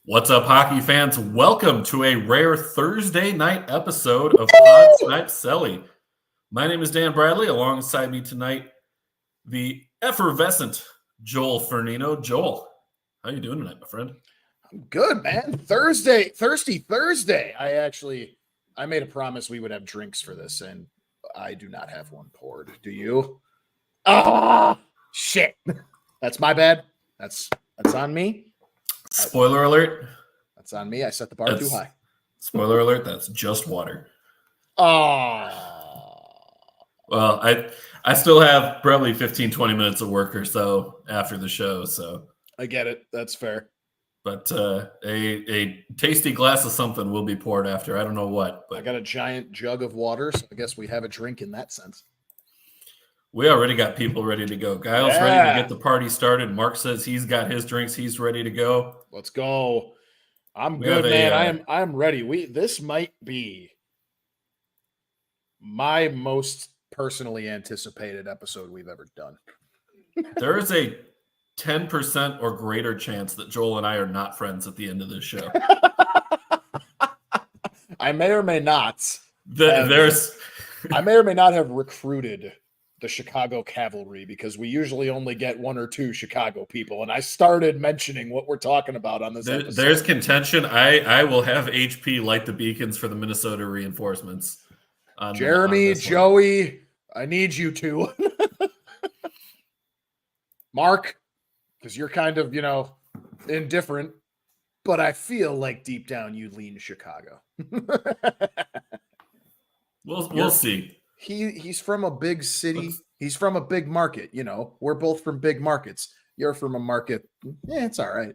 What's up, hockey fans? Welcome to a rare Thursday night episode of Pod Snipe Celly. My name is Dan Bradley. Alongside me tonight, the effervescent Joel Fernino. Joel, how you doing tonight, my friend? I'm good, man. Thirsty Thursday. I made a promise we would have drinks for this, and I do not have one poured. Do you? Ah, shit. That's my bad. That's on me. Spoiler alert. That's on me. I set the bar too high. Spoiler alert, that's just water. Oh. Well, I still have probably 15, 20 minutes of work or so after the show, so. I get it. That's fair. But a tasty glass of something will be poured after. I don't know what. But I got a giant jug of water, so I guess we have a drink in that sense. We already got people ready to go. Kyle's ready to get the party started. Mark says he's got his drinks. He's ready to go. Let's go. I'm good, man. I'm ready. This might be my most personally anticipated episode we've ever done. There is a 10% or greater chance that Joel and I are not friends at the end of this show. I may or may not. I may or may not have recruited the Chicago Cavalry because we usually only get one or two Chicago people. And I started mentioning what we're talking about on this episode. There's contention. I will have HP light the beacons for the Minnesota reinforcements. Jeremy, Joey, I need you to. Mark, because you're kind of, indifferent, but I feel like deep down you lean Chicago. We'll see. He's from a big city. He's from a big market. We're both from big markets. You're from a market. Yeah, it's all right.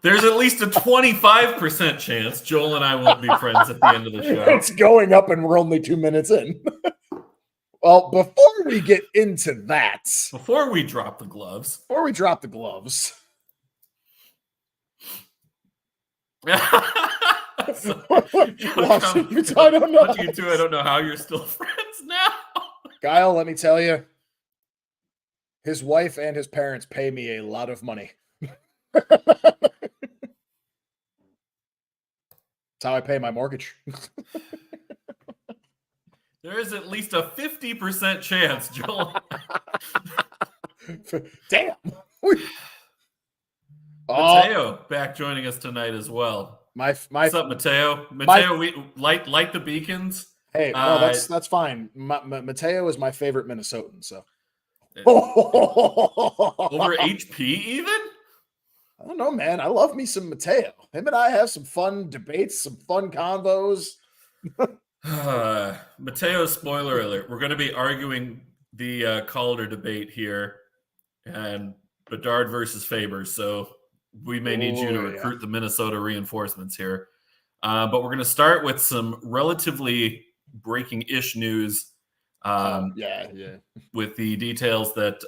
There's at least a 25% chance Joel and I won't be friends at the end of the show. It's going up and we're only 2 minutes in. Well, before we get into that. Before we drop the gloves. I don't know. You two, I don't know how you're still friends now. Kyle, let me tell you, his wife and his parents pay me a lot of money. That's how I pay my mortgage. There is at least a 50% chance, Joel. Damn. Mateo back joining us tonight as well. What's up, Mateo? We light the beacons. Hey, no, that's fine. Mateo is my favorite Minnesotan, so. Over HP even? I don't know, man. I love me some Mateo. Him and I have some fun debates, some fun convos. Mateo, spoiler alert. We're going to be arguing the Calder debate here and Bedard versus Faber. So we may need you to recruit the Minnesota reinforcements here. But we're going to start with some relatively breaking-ish news. With the details that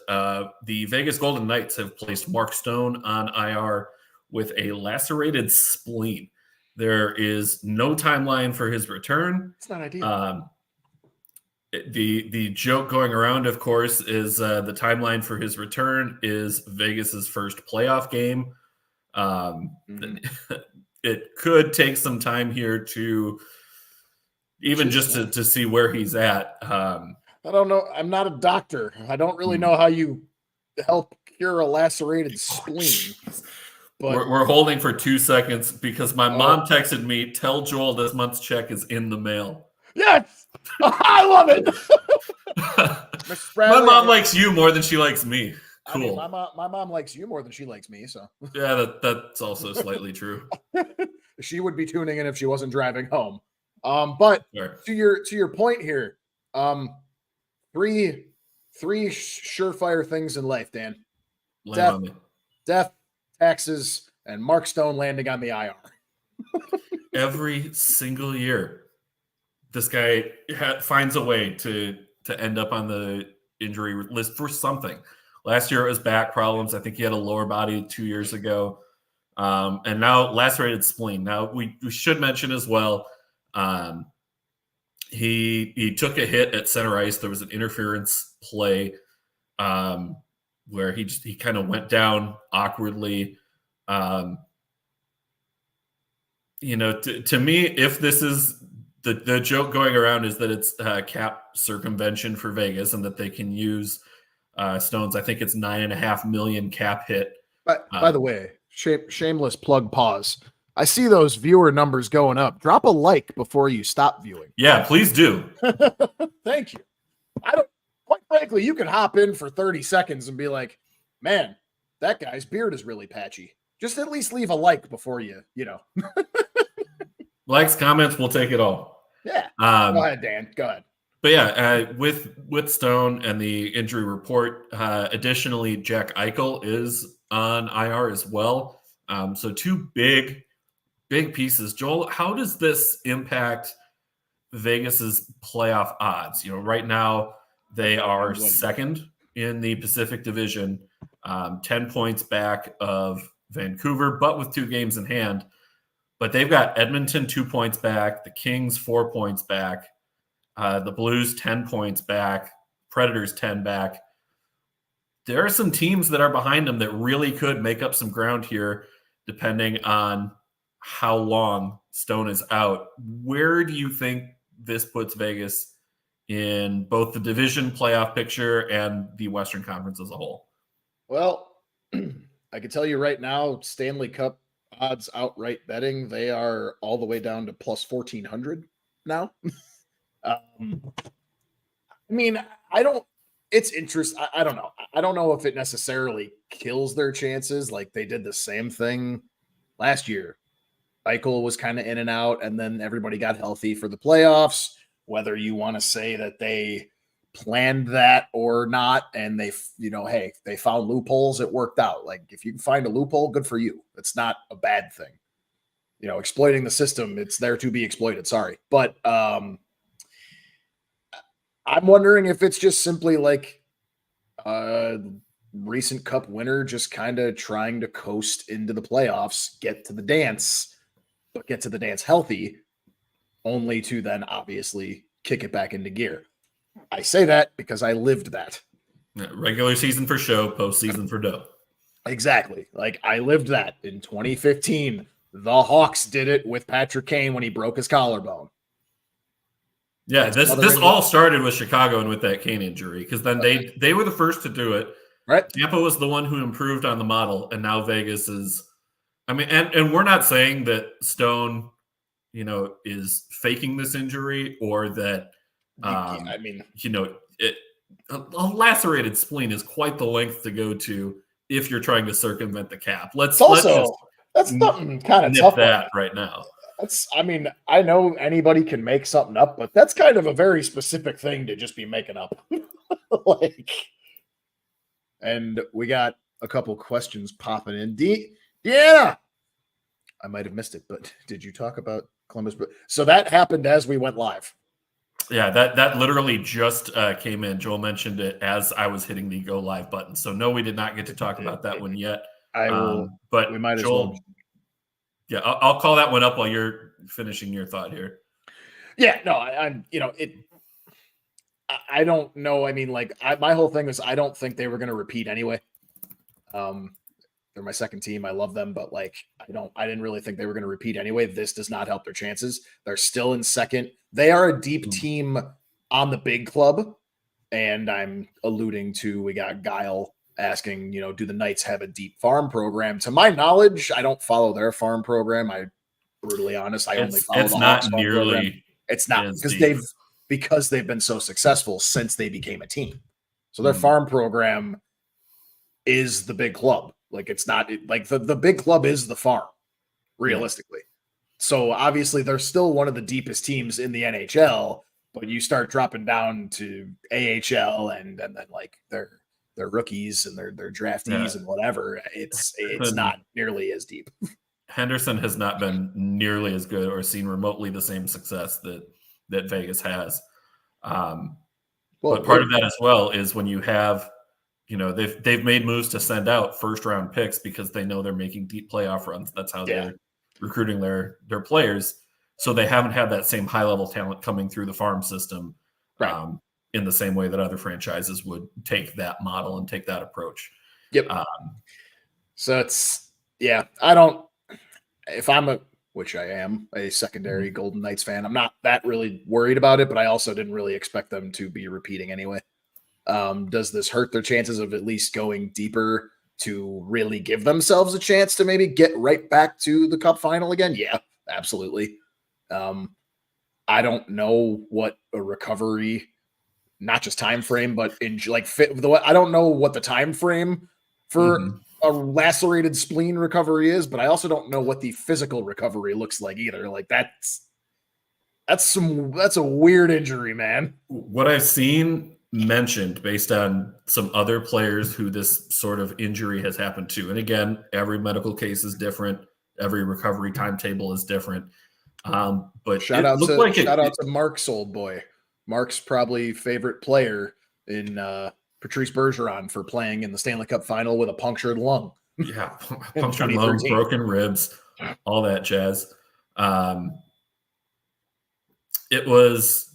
the Vegas Golden Knights have placed Mark Stone on IR with a lacerated spleen. There is no timeline for his return. It's not ideal. The joke going around, of course, is the timeline for his return is Vegas's first playoff game. It could take some time here to even to see where he's at. I don't know. I'm not a doctor. I don't really know how you help cure a lacerated spleen. But we're holding for 2 seconds because my mom texted me, "Tell Joel this month's check is in the mail." Yes, I love it. My mom likes you more than she likes me. Cool. I mean, my mom likes you more than she likes me. So yeah, that's also slightly true. She would be tuning in if she wasn't driving home. But sure. to your point here, three surefire things in life, Dan. Death, taxes, and Mark Stone landing on the IR. Every single year, this guy finds a way to end up on the injury list for something. Last year it was back problems. I think he had a lower body 2 years ago. And now lacerated spleen. Now we should mention as well, he took a hit at center ice. There was an interference play. where he kind of went down awkwardly. To me, if this is the joke going around is that it's cap circumvention for Vegas and that they can use Stones. I think it's $9.5 million cap hit. By the way, shameless plug pause. I see those viewer numbers going up. Drop a like before you stop viewing. Yeah, please do. Thank you. Quite frankly, you can hop in for 30 seconds and be like, man, that guy's beard is really patchy. Just at least leave a like before you. Likes, comments, we'll take it all. Yeah. Go ahead, Dan. Go ahead. But yeah, with Stone and the injury report, additionally, Jack Eichel is on IR as well. So two big pieces. Joel, how does this impact Vegas's playoff odds? Right now they are second in the Pacific Division, 10 points back of Vancouver, but with 2 games in hand. But they've got Edmonton 2 points back, the Kings 4 points back, the Blues 10 points back, Predators 10 back. There are some teams that are behind them that really could make up some ground here, depending on how long Stone is out. Where do you think this puts Vegas in both the division playoff picture and the Western Conference as a whole? Well, I can tell you right now, Stanley Cup odds outright betting, they are all the way down to plus 1,400 now. It's interesting. I don't know. I don't know if it necessarily kills their chances. Like they did the same thing last year. Eichel was kind of in and out, and then everybody got healthy for the playoffs. Whether you want to say that they planned that or not, and they found loopholes, it worked out. Like if you can find a loophole, good for you. It's not a bad thing. Exploiting the system, it's there to be exploited. Sorry. But I'm wondering if it's just simply like a recent cup winner just kind of trying to coast into the playoffs, get to the dance, but get to the dance healthy, only to then obviously kick it back into gear. I say that because I lived that. Regular season for show, postseason for dough. Exactly. Like I lived that in 2015. The Hawks did it with Patrick Kane when he broke his collarbone. Yeah, this all started with Chicago and with that Kane injury, because then they were the first to do it. Right. Tampa was the one who improved on the model, and now Vegas is. I mean, and we're not saying that Stone, is faking this injury or that. A lacerated spleen is quite the length to go to if you're trying to circumvent the cap. That's something kind of tough that right now. I know anybody can make something up, but that's kind of a very specific thing to just be making up. And we got a couple questions popping in. Deanna, I might have missed it, but did you talk about Columbus? So that happened as we went live. Yeah, that literally just came in. Joel mentioned it as I was hitting the go live button. So no, we did not get to talk about that one yet. I will, but we might Joel, as well. Yeah, I'll call that one up while you're finishing your thought here. Yeah, no, I don't know. I mean, my whole thing was I don't think they were going to repeat anyway. They're my second team. I love them, but I didn't really think they were going to repeat anyway. This does not help their chances. They're still in second. They are a deep team on the big club. And I'm alluding to, we got Guile asking, do the Knights have a deep farm program? To my knowledge, I don't follow their farm program. I brutally honest. I only follow the Hawks farm program. It's not because they've been so successful since they became a team. So their farm program is the big club. It's not the big club is the farm, realistically. Yeah. So obviously they're still one of the deepest teams in the NHL, but you start dropping down to AHL and then they're rookies and they're draftees and whatever. It's not nearly as deep. Henderson has not been nearly as good or seen remotely the same success that Vegas has. But part of that as well is when you have, they've made moves to send out first round picks because they know they're making deep playoff runs. That's how they're recruiting their players. So they haven't had that same high level talent coming through the farm system. Right. in the same way that other franchises would take that model and take that approach. Yep. So it's, I don't, if I'm which I am, a secondary Golden Knights fan, I'm not that really worried about it, but I also didn't really expect them to be repeating anyway. Does this hurt their chances of at least going deeper to really give themselves a chance to maybe get right back to the Cup final again? Yeah, absolutely. I don't know what a recovery, not just time frame, but in like fit. I don't know what the time frame for a lacerated spleen recovery is, but I also don't know what the physical recovery looks like either. Like that's a weird injury, man. What I've seen mentioned based on some other players who this sort of injury has happened to, and again, every medical case is different, every recovery timetable is different. But shout out to Mark's old boy. Mark's probably favorite player in Patrice Bergeron for playing in the Stanley Cup final with a punctured lung. Yeah, punctured lung, broken ribs, all that jazz. It was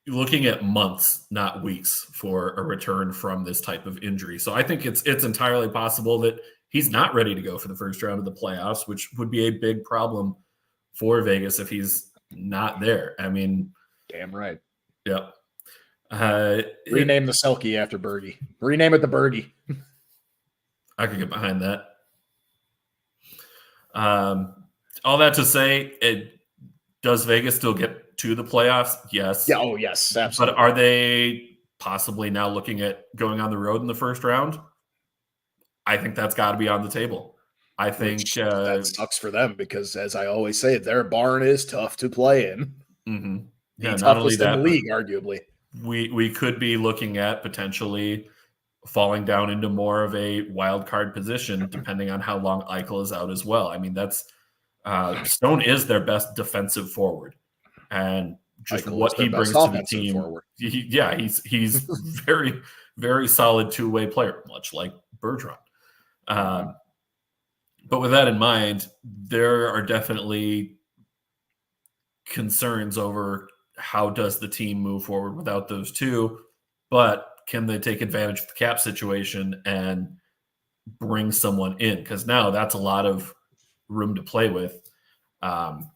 looking at months, not weeks, for a return from this type of injury. So I think it's entirely possible that he's not ready to go for the first round of the playoffs, which would be a big problem for Vegas if he's not there. I mean, damn right. Yep. Rename the Selkie after Bergie. Rename it the Bergie. I could get behind that. All that to say, does Vegas still get to the playoffs? Yes. Yeah. Oh, yes. Absolutely. But are they possibly now looking at going on the road in the first round? I think that's got to be on the table. I think that sucks for them because, as I always say, their barn is tough to play in. Mm-hmm. Yeah, not only that, in the league, arguably. We could be looking at potentially falling down into more of a wild card position, depending on how long Eichel is out as well. I mean, that's Stone is their best defensive forward, and just Eichel what he brings to the team. Forward. He's very, very solid two-way player, much like Bergeron. But with that in mind, there are definitely concerns over how does the team move forward without those two, but can they take advantage of the cap situation and bring someone in? Because now that's a lot of room to play with. And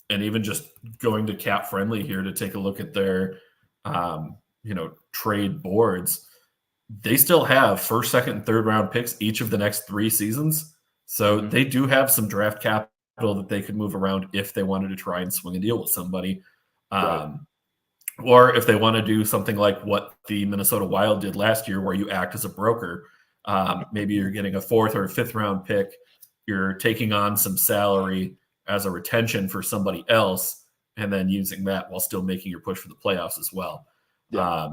even just going to Cap Friendly here to take a look at their, trade boards, they still have first, second, and third round picks each of the next 3 seasons. So they do have some draft capital that they could move around if they wanted to try and swing a deal with somebody. Right. Or if they want to do something like what the Minnesota Wild did last year, where you act as a broker, maybe you're getting a 4th or 5th round pick, you're taking on some salary as a retention for somebody else, and then using that while still making your push for the playoffs as well. Yeah.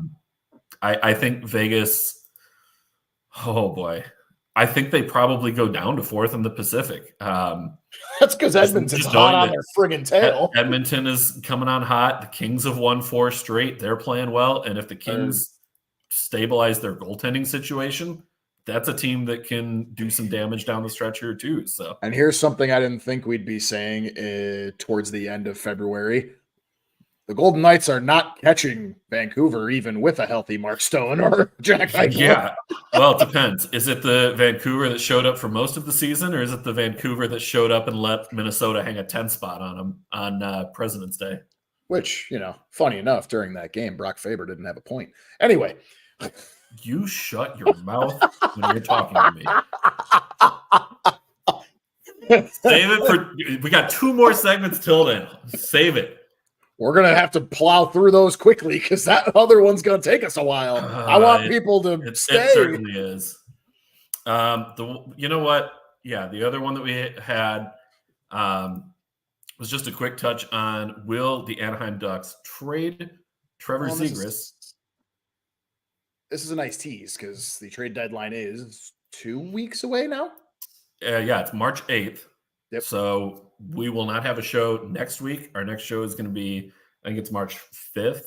I think Vegas, oh boy, I think they probably go down to 4th in the Pacific. That's because Edmonton's hot on their friggin' tail. Edmonton is coming on hot. The Kings have won 4 straight. They're playing well. And if the Kings stabilize their goaltending situation, that's a team that can do some damage down the stretch here too. So, and here's something I didn't think we'd be saying towards the end of February. The Golden Knights are not catching Vancouver even with a healthy Mark Stone or Jack Eichel. Yeah, well, it depends. Is it the Vancouver that showed up for most of the season, or is it the Vancouver that showed up and let Minnesota hang a 10 spot on them on President's Day? Which, funny enough, during that game, Brock Faber didn't have a point. Anyway. You shut your mouth when you're talking to me. Save it for – we got 2 more segments till then. Save it. We're going to have to plow through those quickly because that other one's going to take us a while. I want people to stay. It certainly is. You know what? Yeah, the other one that we had was just a quick touch on, will the Anaheim Ducks trade Trevor Zegras? This is a nice tease because the trade deadline is 2 weeks away now. Yeah, it's March 8th. Yep. So we will not have a show next week. Our next show is going to be, I think it's March 5th.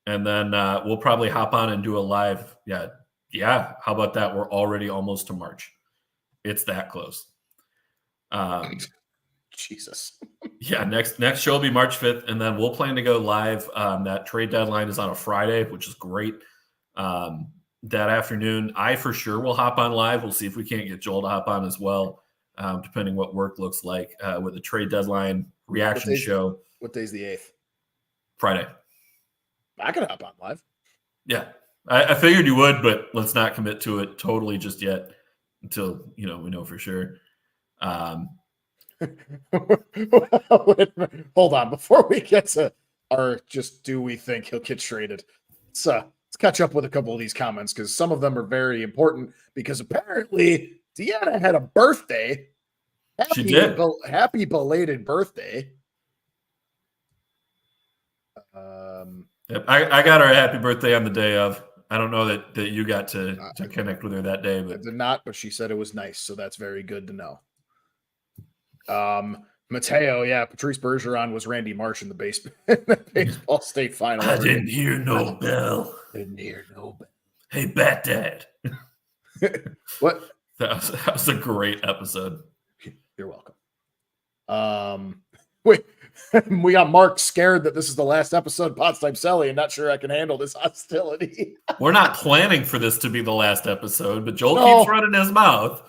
And then we'll probably hop on and do a live. Yeah. How about that? We're already almost to March. It's that close. Jesus. Yeah, next show will be March 5th, and then we'll plan to go live. That trade deadline is on a Friday, which is great. That afternoon, I for sure will hop on live. We'll see if we can't get Joel to hop on as well, depending what work looks like with the trade deadline reaction show. What day's the 8th? Friday. I can hop on live. Yeah, I figured you would, but let's not commit to it totally just yet until we know for sure. Hold on, before we get to do we think he'll get traded? Let's catch up with a couple of these comments because some of them are very important. Because apparently Deanna had a birthday. She did. Happy belated birthday. Yep, I got her a happy birthday on the day of. I don't know that you got to connect with her that day, but I did not. But she said it was nice, so that's very good to know. Mateo, yeah, Patrice Bergeron was Randy Marsh in the baseball state final. I didn't hear no bell. Hey, Bat Dad. What? That was a great episode. You're welcome. We got Mark scared that this is the last episode of Snipe Celly and not sure I can handle this hostility. We're not planning for this to be the last episode, but Joel keeps running his mouth.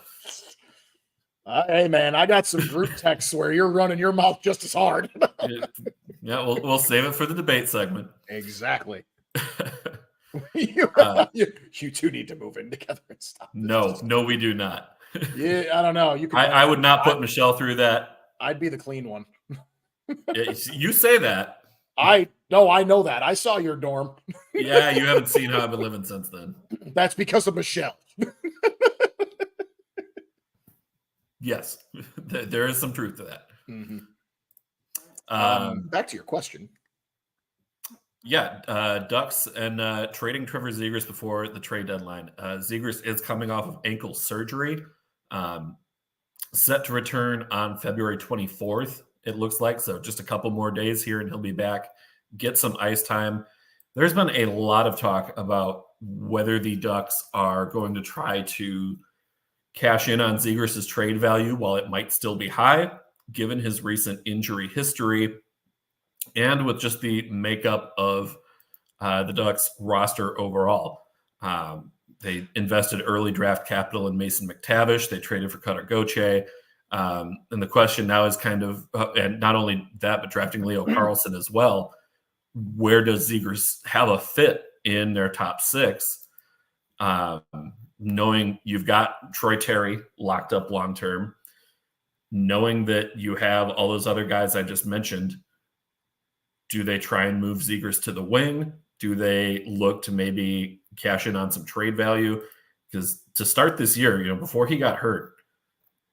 Hey, man, I got some group texts where you're running your mouth just as hard. Yeah, we'll save it for the debate segment. Exactly. You two need to move in together and stop. No, we do not. Yeah, I don't know. I would not put Michelle through that. I'd be the clean one. Yeah, you say that. I know that. I saw your dorm. Yeah, you haven't seen how I've been living since then. That's because of Michelle. Yes, there is some truth to that. Mm-hmm. Back to your question. Yeah, Ducks and trading Trevor Zegras before the trade deadline. Zegras is coming off of ankle surgery, set to return on February 24th, it looks like. So just a couple more days here and he'll be back, get some ice time. There's been a lot of talk about whether the Ducks are going to try to cash in on Zegras' trade value while it might still be high, given his recent injury history and with just the makeup of the Ducks roster overall. They invested early draft capital in Mason McTavish. They traded for Cutter Gauthier. And the question now is kind of, and not only that, but drafting Leo Carlson as well. Where does Zegras have a fit in their top six? Knowing you've got Troy Terry locked up long-term, knowing that you have all those other guys I just mentioned, do they try and move Zegras to the wing? Do they look to maybe cash in on some trade value? Because to start this year, before he got hurt,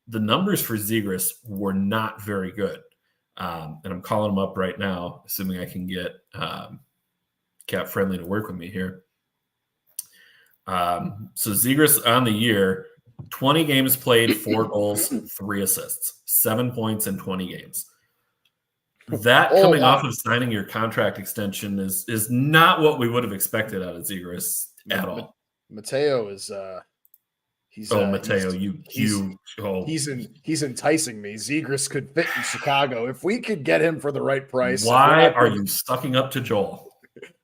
the numbers for Zegras were not very good. And I'm calling him up right now, assuming I can get Cap Friendly to work with me here. So Zegras on the year, 20 games played, 4 goals, 3 assists, 7 points in 20 games. That coming off of signing your contract extension is not what we would have expected out of Zegras at all. Mateo is he's Mateo, he's enticing me. Zegras could fit in Chicago if we could get him for the right price. Why are you sucking up to Joel?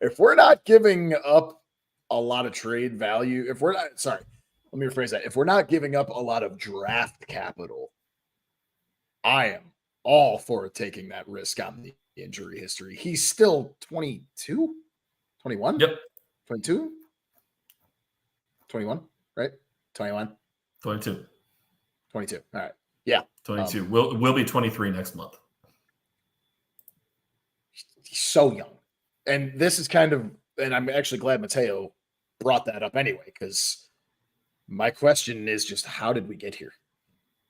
If we're not giving up a lot of trade value, let me rephrase that. If we're not giving up a lot of draft capital, I am all for taking that risk on the injury history. He's still 22, 21. Yep. 22, 21, right? 21, 22. 22. All right. Yeah. 22. We'll be 23 next month. He's so young. And this is and I'm actually glad Mateo brought that up anyway, because my question is just, how did we get here?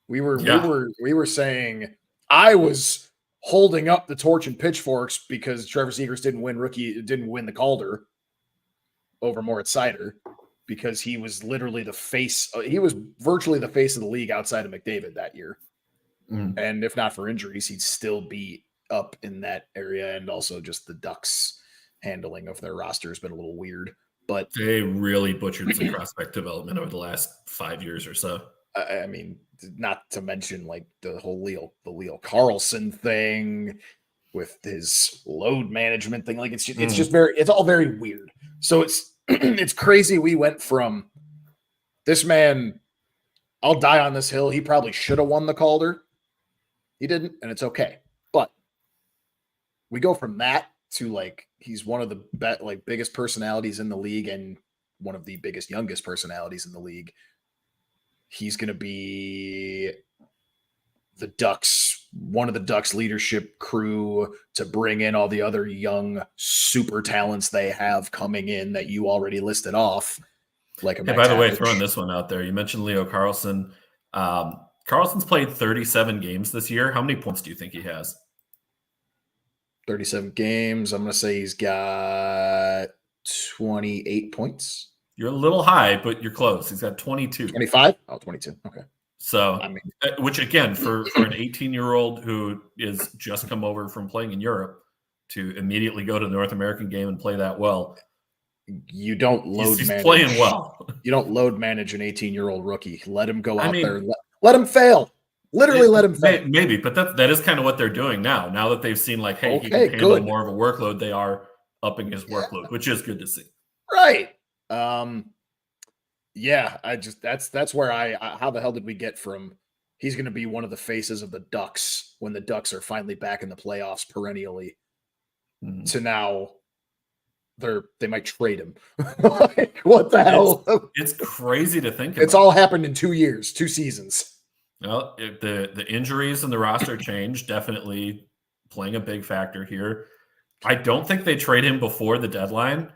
We were saying, I was holding up the torch and pitchforks because Trevor Zegras didn't win the Calder over Moritz Seider, because he was literally he was virtually the face of the league outside of McDavid that year. Mm. And if not for injuries, he'd still be up in that area. And also just the Ducks handling of their roster has been a little weird, but they really butchered some prospect development over the last 5 years or so. I mean, not to mention like the whole Leo Carlson thing with his load management thing. Like it's just it's all very weird. So it's it's crazy. We went from this man, I'll die on this hill. He probably should have won the Calder. He didn't, and it's okay. But we go from that to like he's one of the biggest personalities in the league and one of the biggest youngest personalities in the league. He's going to be the Ducks, one of the Ducks leadership crew to bring in all the other young super talents they have coming in that you already listed off. Like a by the way, throwing this one out there, you mentioned Leo Carlson. Carlson's played 37 games this year. How many points do you think he has? 37 games. I'm going to say he's got 28 points. You're a little high, but you're close. He's got 22. 25? Oh, 22. Okay. So, I mean, which again, for an 18-year-old who is just come over from playing in Europe to immediately go to the North American game and play that well, you don't load he's manage. Playing well. You don't load manage an 18-year-old rookie. Let him go out there. Let him fail. Literally let him fail. Maybe, but that is kind of what they're doing now. Now that they've seen like, hey, he can handle more of a workload, they are upping his workload, which is good to see. Right. Yeah, that's where how the hell did we get from he's going to be one of the faces of the Ducks when the Ducks are finally back in the playoffs perennially to now they might trade him. Like, what the hell? It's crazy to think about. It's all happened in 2 years, 2 seasons. Well, the injuries and the roster change definitely playing a big factor here. I don't think they trade him before the deadline,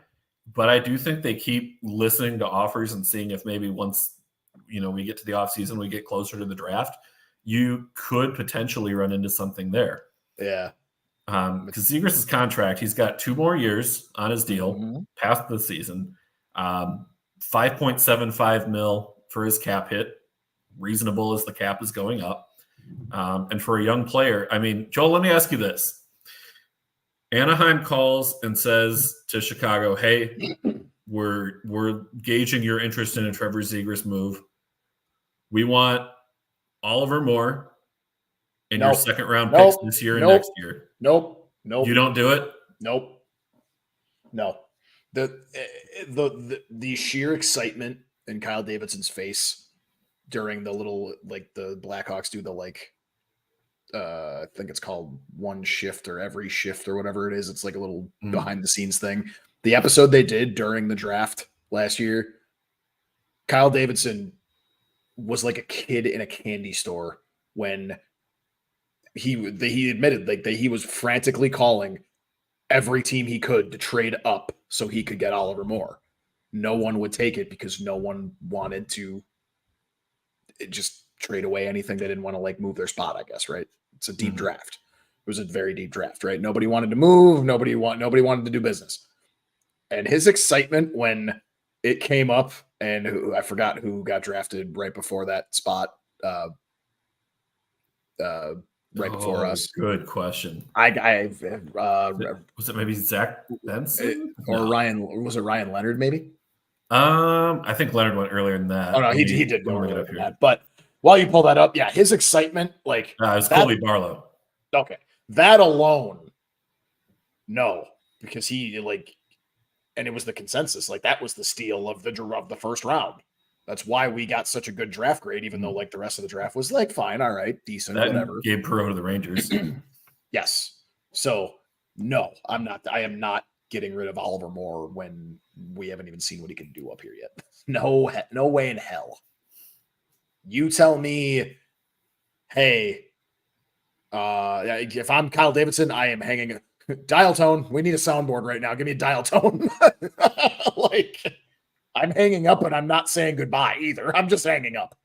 but I do think they keep listening to offers and seeing if maybe once, we get to the offseason, we get closer to the draft, you could potentially run into something there. Yeah. Because Zegras' contract, he's got 2 more years on his deal past the season. $5.75 million for his cap hit, reasonable as the cap is going up. And for a young player, I mean, Joel, let me ask you this. Anaheim calls and says to Chicago, hey, we're gauging your interest in a Trevor Zegras move. We want Oliver Moore and your second-round picks this year and next year. Nope. You don't do it? Nope. No. The sheer excitement in Kyle Davidson's face during the little, like, the Blackhawks do the, like, I think it's called One Shift or Every Shift or whatever it is. It's like a little behind-the-scenes thing. The episode they did during the draft last year, Kyle Davidson was like a kid in a candy store when he admitted like that he was frantically calling every team he could to trade up so he could get Oliver Moore. No one would take it because no one wanted to just trade away anything. They didn't want to like move their spot, I guess, right? It's a deep draft. It was a very deep draft, right? Nobody wanted to move. Nobody wanted to do business. And his excitement when it came up, and I forgot who got drafted right before that spot, right before us. Good question. Was it maybe Zach Benson or Ryan? Was it Ryan Leonard? Maybe. I think Leonard went earlier than that. Oh no, he did go earlier than that. But while you pull that up, yeah, his excitement, like it was Colby Barlow. Okay, that alone, no, because he like, and it was the consensus. Like that was the steal of the first round. That's why we got such a good draft grade, even though like the rest of the draft was like fine, all right, decent, whatever. Gabe Perreault to the Rangers. Yes. So no, I am not getting rid of Oliver Moore when we haven't even seen what he can do up here yet. No way in hell. You tell me, hey, if I'm Kyle Davidson, I am hanging dial tone. We need a soundboard right now. Give me a dial tone. Like I'm hanging up and I'm not saying goodbye either. I'm just hanging up.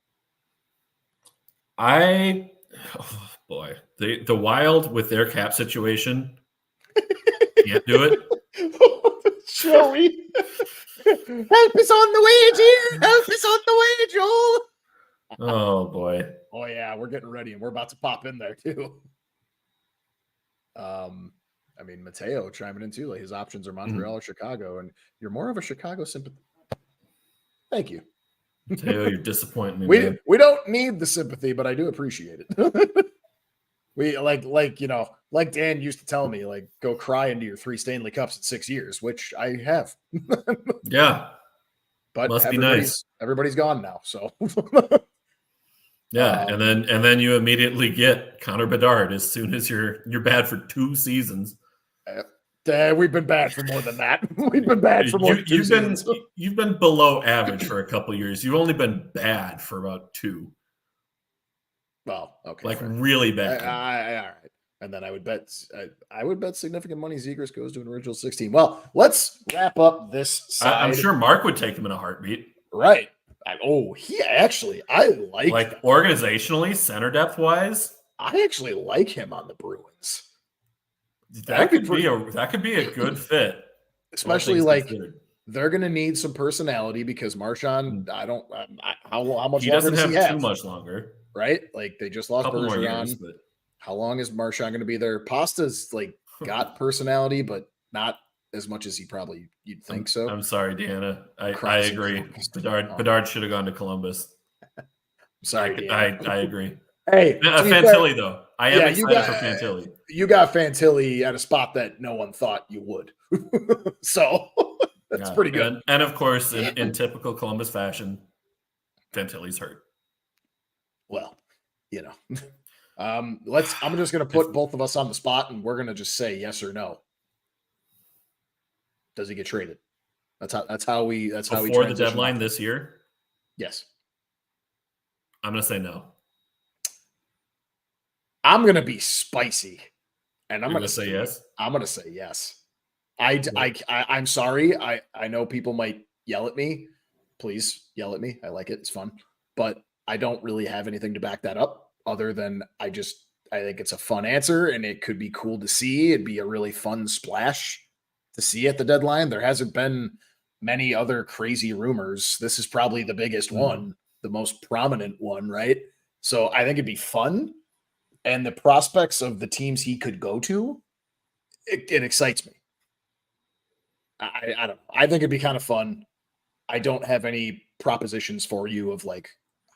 The Wild with their cap situation can't do it. Joey, help is on the way, dear. Help is on the way, Joel. Oh boy. Oh yeah, we're getting ready and we're about to pop in there too. I mean, Mateo chiming in too. Like his options are Montreal or Chicago, and you're more of a Chicago sympathy. Thank you. Mateo, you're disappointing me, We man. we don't need the sympathy, but I do appreciate it. We like Dan used to tell me, like, go cry into your 3 Stanley Cups in 6 years, which I have. Yeah, But must be nice. everybody's gone now. So Yeah, and then you immediately get Connor Bedard as soon as you're bad for 2 seasons. We've been bad for more than that. We've been bad for more than 2 seasons. You've been below average for a couple years. You've only been bad for about 2. Well, okay. Like really bad. All right. And then I would bet significant money Zegras goes to an original 16. Well, let's wrap up this side. I'm sure Mark would take him in a heartbeat. Right. I like organizationally, center depth wise. I actually like him on the Bruins. That could be a good fit. Especially like they're going to need some personality because Marchand, how much he longer doesn't does he have have? too much longer. Right? Like they just lost Bergeron. But how long is Marchand going to be there? Pasta's like got personality, but not as much as you'd think so. I'm sorry, Deanna. I agree. Bedard should have gone to Columbus. Sorry, I agree. Hey, Fantilli though. I am excited for Fantilli. You got Fantilli at a spot that no one thought you would. So that's pretty good. And of course, in typical Columbus fashion, Fantilli's hurt. Well, I'm just going to put both of us on the spot and we're going to just say yes or no. Does he get traded? That's how we before the deadline this year? Yes. I'm going to say no. I'm going to be spicy. And I'm going to say yes. I'm going to say yes. I'm sorry. I know people might yell at me. Please yell at me. I like it. It's fun. But I don't really have anything to back that up other than I think it's a fun answer and it could be cool to see. It'd be a really fun splash to see at the deadline. There hasn't been many other crazy rumors. This is probably the biggest one, the most prominent one, right? So I think it'd be fun. And the prospects of the teams he could go to, it excites me. I don't know. I think it'd be kind of fun. I don't have any propositions for you of like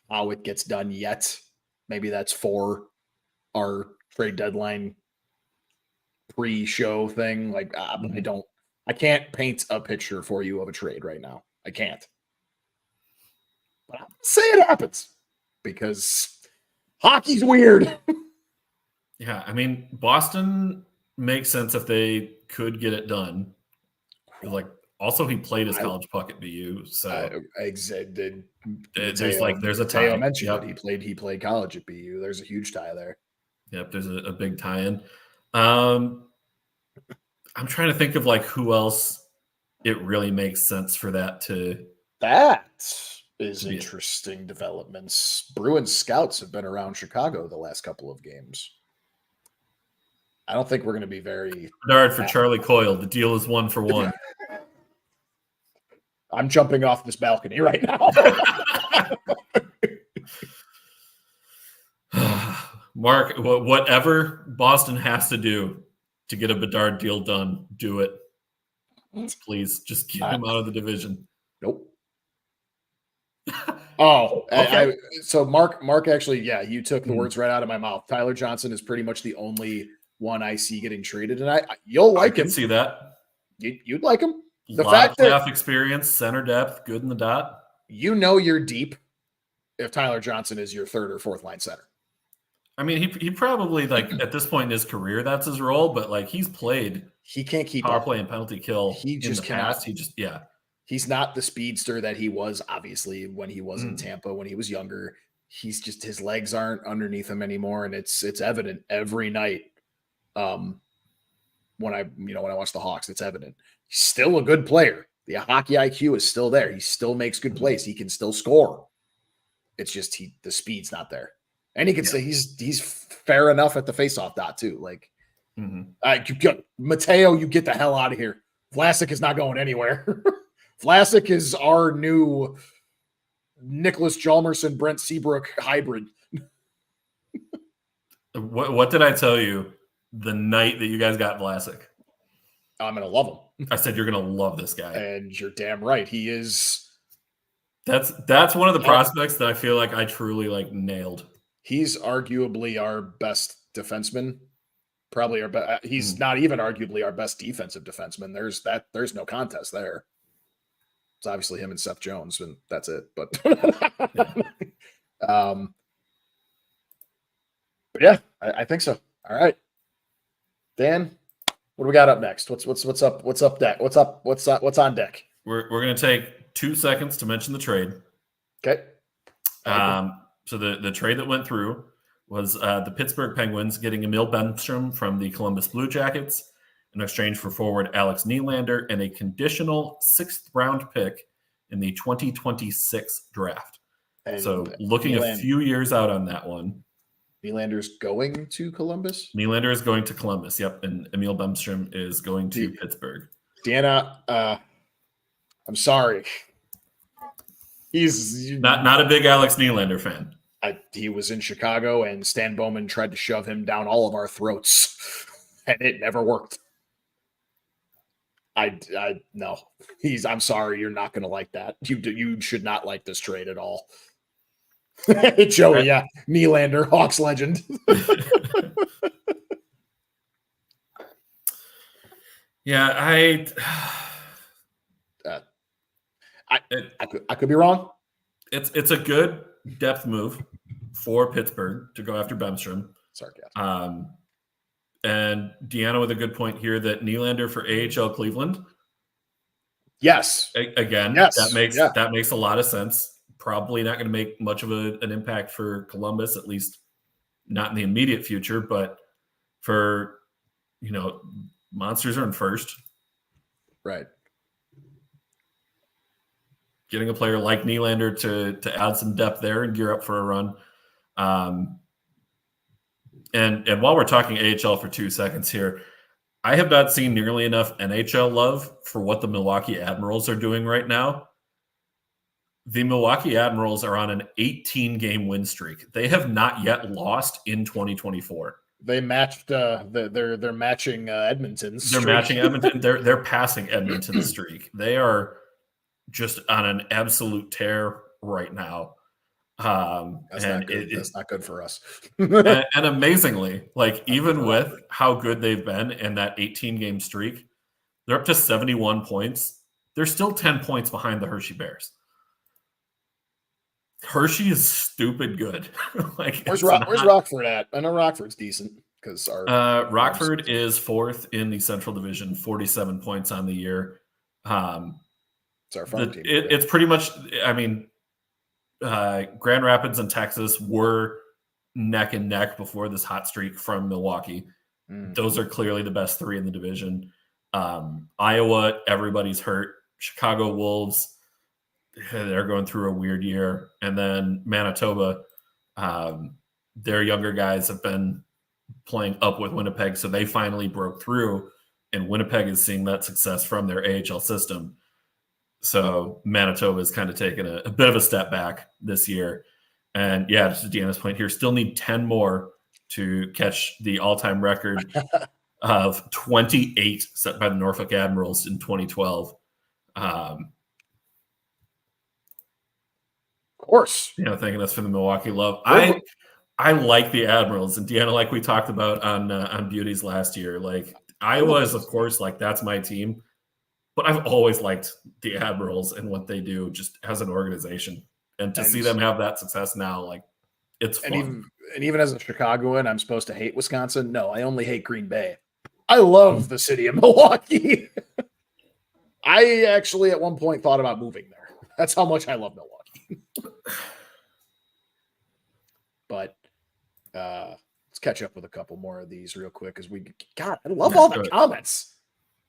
how it gets done yet. Maybe that's for our trade deadline pre-show thing. Like I can't paint a picture for you of a trade right now. I can't. But I'll say it happens because hockey's weird. Yeah, I mean, Boston makes sense if they could get it done. Like, also he played his college puck at BU, so there's a tie. I mentioned it. He played college at BU. There's a huge tie there. Yep, there's a big tie-in. I'm trying to think of like who else it really makes sense for that to. That is interesting developments. Bruins scouts have been around Chicago the last couple of games. I don't think we're going to be very. Bedard for Charlie Coyle. The deal is 1 for 1. I'm jumping off this balcony right now. Mark, whatever Boston has to do to get a Bedard deal done, do it. Please, just get him out of the division. Nope. Okay. So Mark actually, you took the words right out of my mouth. Tyler Johnson is pretty much the only one I see getting traded, and you'll like him. See that? You'd like him. The fact that playoff experience, center depth, good in the dot. You're deep if Tyler Johnson is your third or fourth line center. I mean, he probably like at this point in his career, that's his role. But like he's played, he can't keep power play and penalty kill. He just cannot. He's not the speedster that he was. Obviously, when he was in Tampa, when he was younger, his legs aren't underneath him anymore, and it's evident every night. When I watch the Hawks, it's evident. He's still a good player. The hockey IQ is still there. He still makes good plays. He can still score. It's just the speed's not there. And he can say he's fair enough at the faceoff dot too. Like, Mateo, you get the hell out of here. Vlasic is not going anywhere. Vlasic is our new Nicholas Hjalmarsson, Brent Seabrook hybrid. What did I tell you the night that you guys got Vlasic? I'm going to love him. I said, you're going to love this guy. And you're damn right. He is That's one of the prospects that I feel like I truly like nailed. He's arguably our best defenseman. Probably he's not even arguably our best defensive defenseman. There's no contest there. It's obviously him and Seth Jones, and that's it. But yeah, I think so. All right, Dan, what do we got up next? What's up? What's up deck? What's on deck? We're gonna take 2 seconds to mention the trade. Okay. So the trade that went through was the Pittsburgh Penguins getting Emil Bemstrom from the Columbus Blue Jackets in exchange for forward Alex Nylander and a conditional 6th round pick in the 2026 draft. And so looking a few years out on that one. Nylander's going to Columbus? Nylander is going to Columbus, yep. And Emil Bemstrom is going to Pittsburgh. Deanna, I'm sorry. He's not a big Alex Nylander fan. He was in Chicago, and Stan Bowman tried to shove him down all of our throats, and it never worked. No. I'm sorry, you're not going to like that. You should not like this trade at all. Joey, yeah, Nylander, Hawks legend. Yeah, I could be wrong. It's a good depth move for Pittsburgh to go after Bemstrom. Sarcasm. And Deanna with a good point here that Nylander for AHL Cleveland. Yes. Again, yes. That makes a lot of sense. Probably not going to make much of an impact for Columbus, at least not in the immediate future. But for, Monsters are in first. Right. Getting a player like Nylander to add some depth there and gear up for a run. And while we're talking AHL for 2 seconds here, I have not seen nearly enough NHL love for what the Milwaukee Admirals are doing right now. The Milwaukee Admirals are on an 18-game win streak. They have not yet lost in 2024. They matched they're matching Edmonton's. They're matching Edmonton. They're passing Edmonton's streak. They are just on an absolute tear right now. That's not good for us. and amazingly, even with how good they've been in that 18-game streak, they're up to 71 points. They're still 10 points behind the Hershey Bears. Hershey is stupid good. Where's Rockford at? I know Rockford's decent because Rockford is 4th in the Central Division, 47 points on the year. It's our farm team. It's pretty much. Grand Rapids and Texas were neck and neck before this hot streak from Milwaukee. Those are clearly the best 3 in the division. Iowa, everybody's hurt. Chicago Wolves, they're going through a weird year. And then Manitoba, their younger guys have been playing up with Winnipeg, so they finally broke through, and Winnipeg is seeing that success from their AHL system. So Manitoba is kind of taking a bit of a step back this year. And yeah, just to Deanna's point here, still need 10 more to catch the all-time record of 28 set by the Norfolk Admirals in 2012. Of course. Thanking us for the Milwaukee love. I like the Admirals, and Deanna, like we talked about on Beauties last year, Iowa is, of course, that's my team. But I've always liked the Admirals and what they do just as an organization. And to see them have that success now, it's fun. And even as a Chicagoan, I'm supposed to hate Wisconsin. No, I only hate Green Bay. I love the city of Milwaukee. I actually at one point thought about moving there. That's how much I love Milwaukee. But let's catch up with a couple more of these real quick because I love all the comments.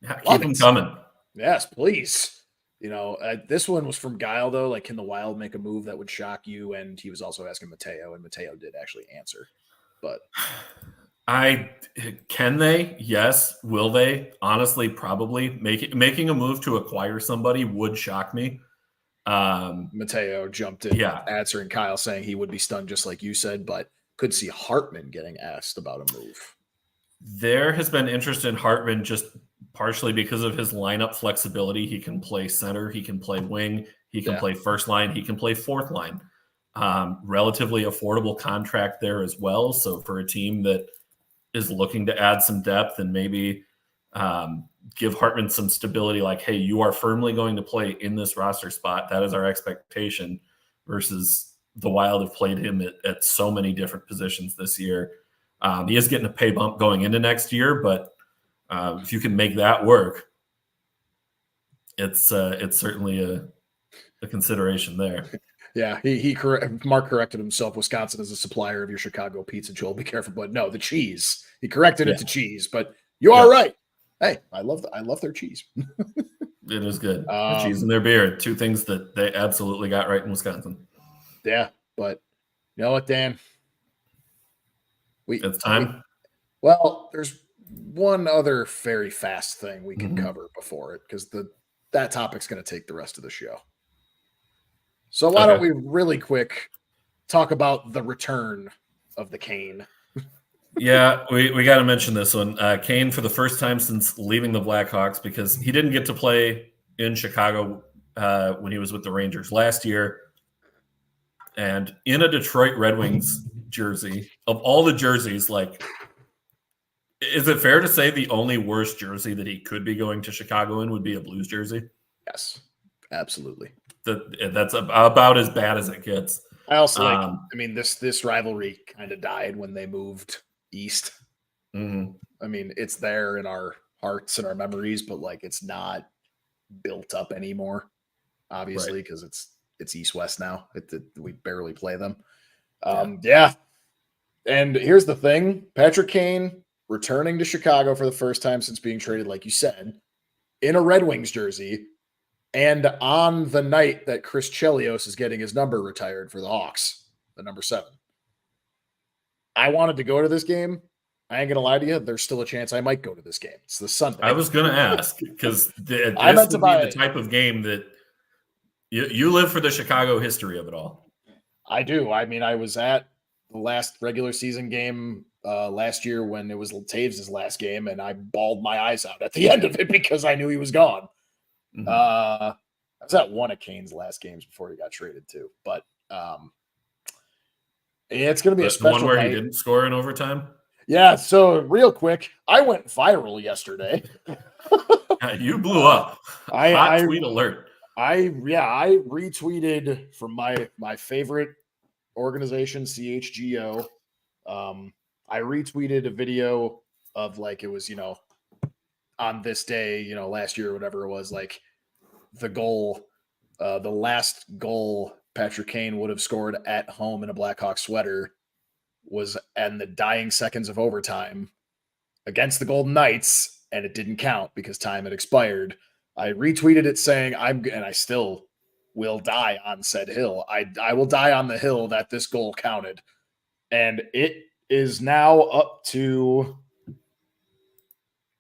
Yeah, keep them coming. Yes, please. This one was from Guile, though. Can the Wild make a move that would shock you? And he was also asking Mateo, and Mateo did actually answer. But can they? Yes. Will they? Honestly, probably. Making a move to acquire somebody would shock me. Mateo jumped in, yeah, answering Kyle, saying he would be stunned just like you said, but could see Hartman getting asked about a move. There has been interest in Hartman just partially because of his lineup flexibility. He can play center, he can play wing, he can play first line, he can play fourth line. Relatively affordable contract there as well. So for a team that is looking to add some depth and maybe give Hartman some stability, like, hey, you are firmly going to play in this roster spot. That is our expectation, versus the Wild have played him at so many different positions this year. He is getting a pay bump going into next year, but if you can make that work, it's certainly a consideration there. Yeah, Mark corrected himself. Wisconsin is a supplier of your Chicago pizza, Joel. Be careful, but no, the cheese. He corrected it to cheese, but you are right. Hey, I love their cheese. It is good. Their cheese and their beer, two things that they absolutely got right in Wisconsin. Yeah, but you know what, Dan? It's time. Well, there's one other very fast thing we can cover before it, because that topic's going to take the rest of the show. So why don't we really quick talk about the return of the Kane? Yeah, we got to mention this one. Kane, for the first time since leaving the Blackhawks, because he didn't get to play in Chicago when he was with the Rangers last year, and in a Detroit Red Wings jersey, of all the jerseys, like, is it fair to say the only worst jersey that he could be going to Chicago in would be a Blues jersey? Yes, absolutely. That's about as bad as it gets. I also this rivalry kind of died when they moved east. Mm-hmm. I mean, it's there in our hearts and our memories, but like, it's not built up anymore, obviously, because it's east-west now. We barely play them. Yeah. And here's the thing. Patrick Kane returning to Chicago for the first time since being traded, like you said, in a Red Wings jersey, and on the night that Chris Chelios is getting his number retired for the Hawks, the number 7. I wanted to go to this game. I ain't going to lie to you. There's still a chance I might go to this game. It's the Sunday. I was going to ask, because this would be the type of game that you live for the Chicago history of it all. I do. I mean, I was at the last regular season game last year when it was Taves' last game, and I bawled my eyes out at the end of it because I knew he was gone. Mm-hmm. I was at one of Kane's last games before he got traded too, but it's going to be a special one where night. He didn't score in overtime. Yeah. So real quick, I went viral yesterday. You blew up. Hot tweet alert. I retweeted from my favorite organization, CHGO. I retweeted a video of, like, it was, on this day, last year or whatever it was, like, the goal, the last goal Patrick Kane would have scored at home in a Blackhawks sweater was in the dying seconds of overtime against the Golden Knights, and it didn't count because time had expired. I retweeted it saying, and I still will die on said hill. I will die on the hill that this goal counted. And it is now up to...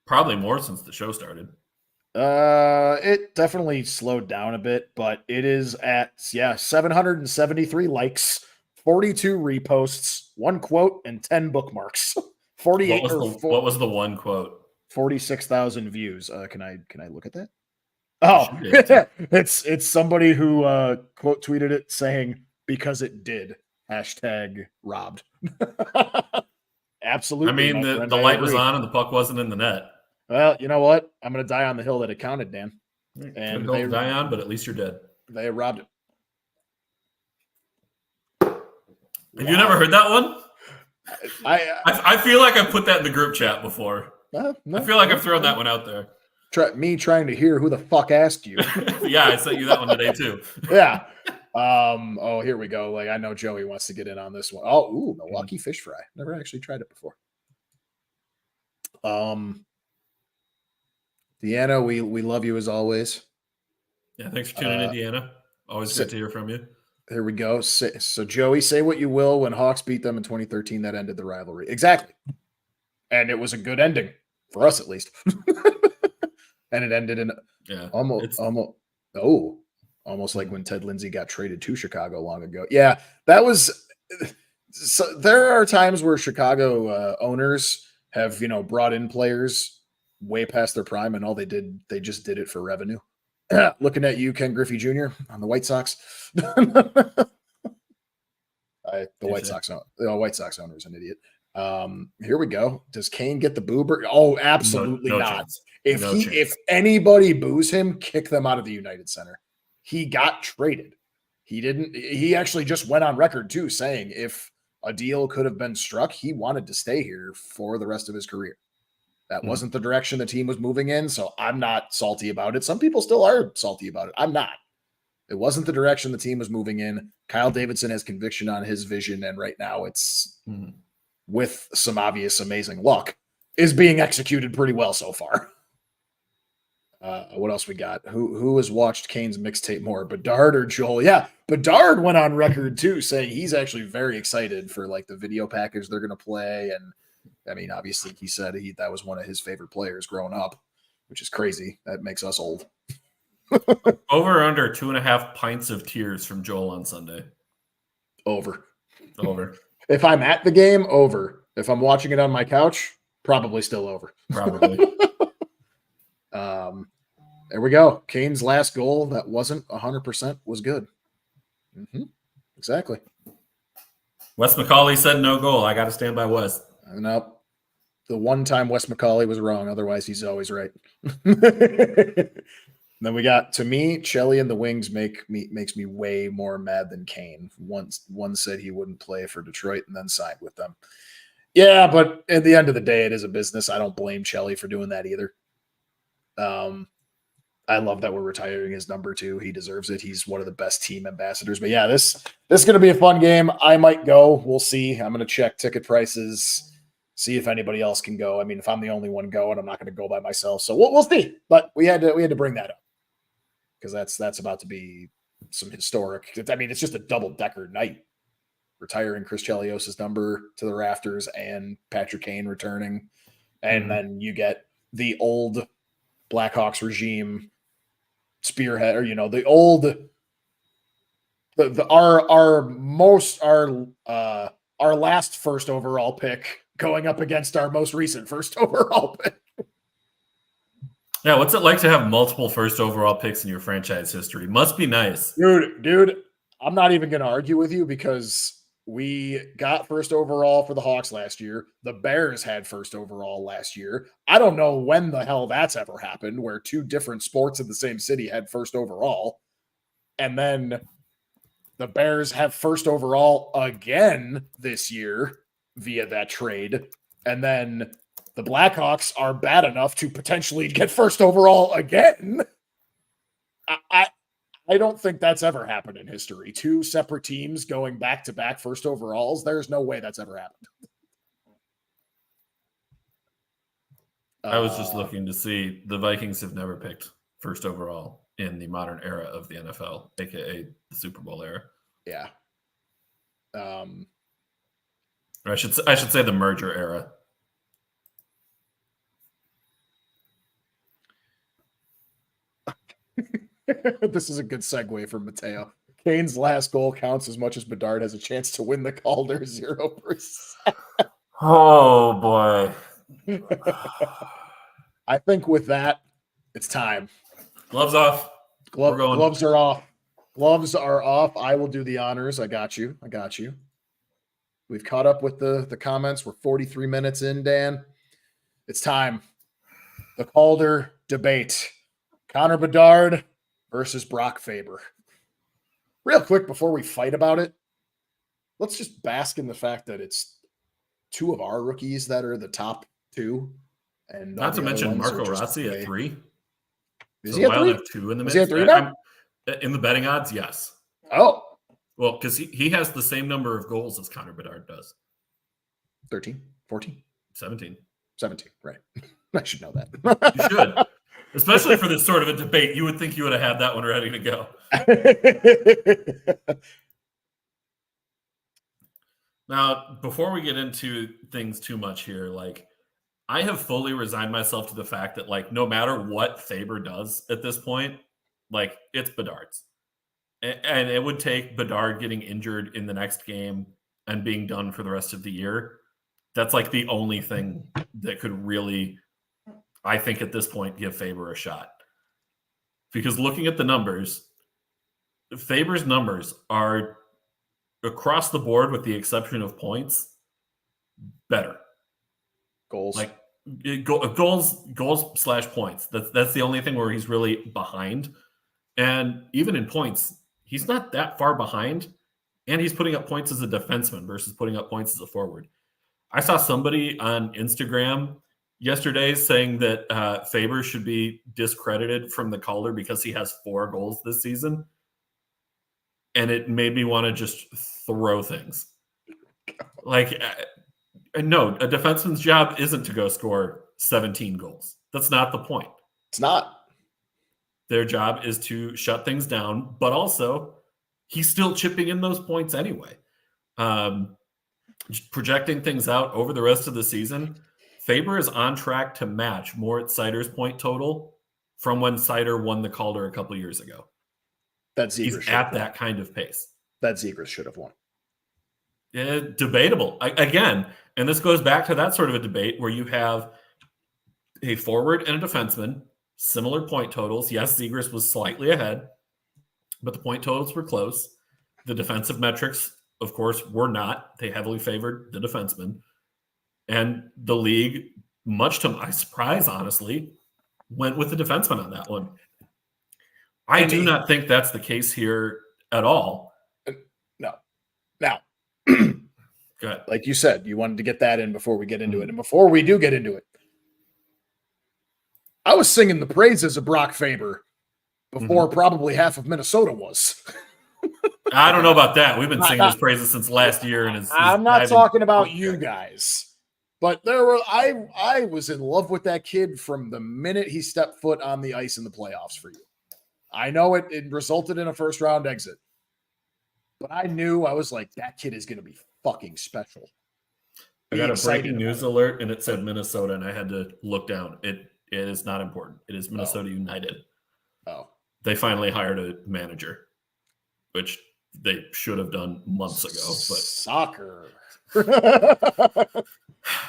Probably more since the show started. It definitely slowed down a bit, but it is at 773 likes, 42 reposts, 1 quote, and 10 bookmarks. 48. What was the one quote? 46,000 views. Can I look at that? Oh, it's somebody who quote tweeted it saying, "Because it did." #robbed. Absolutely. I mean, the light was on and the puck wasn't in the net. Well, you know what? I'm going to die on the hill that it counted, Dan. And they die on, but at least you're dead. They robbed it. Have you never heard that one? I feel like I put that in the group chat before. No, I feel like I've thrown that one out there. Me trying to hear who the fuck asked you. Yeah, I sent you that one today too. Yeah. Oh, here we go. Like, I know Joey wants to get in on this one. Oh, Milwaukee fish fry. Never actually tried it before. Deanna, we love you as always. Yeah, thanks for tuning in, Deanna. Always good to hear from you. Here we go. So Joey, say what you will. When Hawks beat them in 2013, that ended the rivalry. Exactly. And it was a good ending for us, at least. And it ended in almost like when Ted Lindsay got traded to Chicago long ago. Yeah, that was. So there are times where Chicago owners have brought in players way past their prime, and all they just did it for revenue. Looking at you, Ken Griffey Jr. on the White Sox. The White Sox owner is an idiot. Here we go. Does Kane get the boober? Oh, absolutely no not. Chance. If anybody boos him, kick them out of the United Center. He got traded. He actually just went on record too, saying if a deal could have been struck, he wanted to stay here for the rest of his career. That wasn't the direction the team was moving in, so I'm not salty about it. Some people still are salty about it. I'm not. It wasn't the direction the team was moving in. Kyle Davidson has conviction on his vision, and right now it's, with some obvious amazing luck, is being executed pretty well so far. What else we got? Who has watched Kane's mixtape more, Bedard or Joel? Yeah, Bedard went on record too, saying he's actually very excited for like the video package they're going to play. And I mean, obviously, he said that was one of his favorite players growing up, which is crazy. That makes us old. Over under 2.5 pints of tears from Joel on Sunday. Over. If I'm at the game, over. If I'm watching it on my couch, probably still over. Probably. There we go. Kane's last goal that wasn't 100% was good. Exactly. Wes McCauley said no goal. I got to stand by Wes. No. The one time Wes McCauley was wrong. Otherwise, he's always right. Then we got, to me, Celly and the Wings makes me way more mad than Kane. One said he wouldn't play for Detroit and then signed with them. Yeah, but at the end of the day, it is a business. I don't blame Celly for doing that either. I love that we're retiring his number 2. He deserves it. He's one of the best team ambassadors. But yeah, this is going to be a fun game. I might go. We'll see. I'm going to check ticket prices, see if anybody else can go. I mean, if I'm the only one going, I'm not going to go by myself. So we'll see. But we had to bring that up because that's about to be some historic. I mean, it's just a double-decker night. Retiring Chris Chelios' number to the rafters and Patrick Kane returning. And then you get the old Blackhawks regime spearhead, or the old our last first overall pick going up against our most recent first overall pick. Yeah, what's it like to have multiple first overall picks in your franchise history? Must be nice. Dude, I'm not even going to argue with you because we got first overall for the Hawks last year. The Bears had first overall last year. I don't know when the hell that's ever happened, where 2 different sports in the same city had first overall. And then the Bears have first overall again this year via that trade. And then the Blackhawks are bad enough to potentially get first overall again. I don't think that's ever happened in history. 2 separate teams going back-to-back first overalls. There's no way that's ever happened. I was just looking to see the Vikings have never picked first overall in the modern era of the NFL, aka the Super Bowl era. Yeah. Or I should say the merger era. This is a good segue from Mateo. Kane's last goal counts as much as Bedard has a chance to win the Calder 0%. Oh, boy. I think with that, it's time. Gloves off. Gloves are off. Gloves are off. I will do the honors. I got you. We've caught up with the comments. We're 43 minutes in, Dan. It's time. The Calder debate. Connor Bedard versus Brock Faber. Real quick, before we fight about it, let's just bask in the fact that it's 2 of our rookies that are the top 2. And not to mention Marco Rossi at 3. Is he at 3? 2 in the mix. Is he at 3 now? In the betting odds, yes. Oh. Well, because he has the same number of goals as Connor Bedard does. 13, 14? 17. 17, right. I should know that. You should. Especially for this sort of a debate, you would think you would have had that one ready to go. Now, before we get into things too much here, I have fully resigned myself to the fact that, no matter what Faber does at this point, it's Bedard's. And it would take Bedard getting injured in the next game and being done for the rest of the year. That's, the only thing that could really I think at this point, give Faber a shot. Because looking at the numbers, Faber's numbers are across the board, with the exception of points, better. Goals. Like goals/points. That's the only thing where he's really behind. And even in points, he's not that far behind. And he's putting up points as a defenseman versus putting up points as a forward. I saw somebody on Instagram yesterday saying that Faber should be discredited from the Calder because he has 4 goals this season. And it made me want to just throw things. Like, no, a defenseman's job isn't to go score 17 goals. That's not the point. It's not. Their job is to shut things down, but also he's still chipping in those points anyway. Projecting things out over the rest of the season, Faber is on track to match Moritz Seider's point total from when Seider won the Calder a couple years ago. That Zegras He's at that kind of pace. That Zegras should have won. Yeah, debatable. Again, and this goes back to that sort of a debate where you have a forward and a defenseman, similar point totals. Yes, Zegras was slightly ahead, but the point totals were close. The defensive metrics, of course, were not. They heavily favored the defenseman. And the league, much to my surprise, honestly, went with the defenseman on that one. I do not think that's the case here at all. No. Now, go ahead. Like you said, you wanted to get that in before we get into it. And before we do get into it, I was singing the praises of Brock Faber before probably half of Minnesota was. I don't know about that. We've been singing his praises since last year. And I'm not talking about you guys. But I was in love with that kid from the minute he stepped foot on the ice in the playoffs for you. I know it resulted in a first round exit. But I was like, that kid is going to be fucking special. I got a breaking news alert, and it said Minnesota, and I had to look down. It is not important. It is Minnesota United. Oh. They finally hired a manager, which they should have done months ago. But soccer.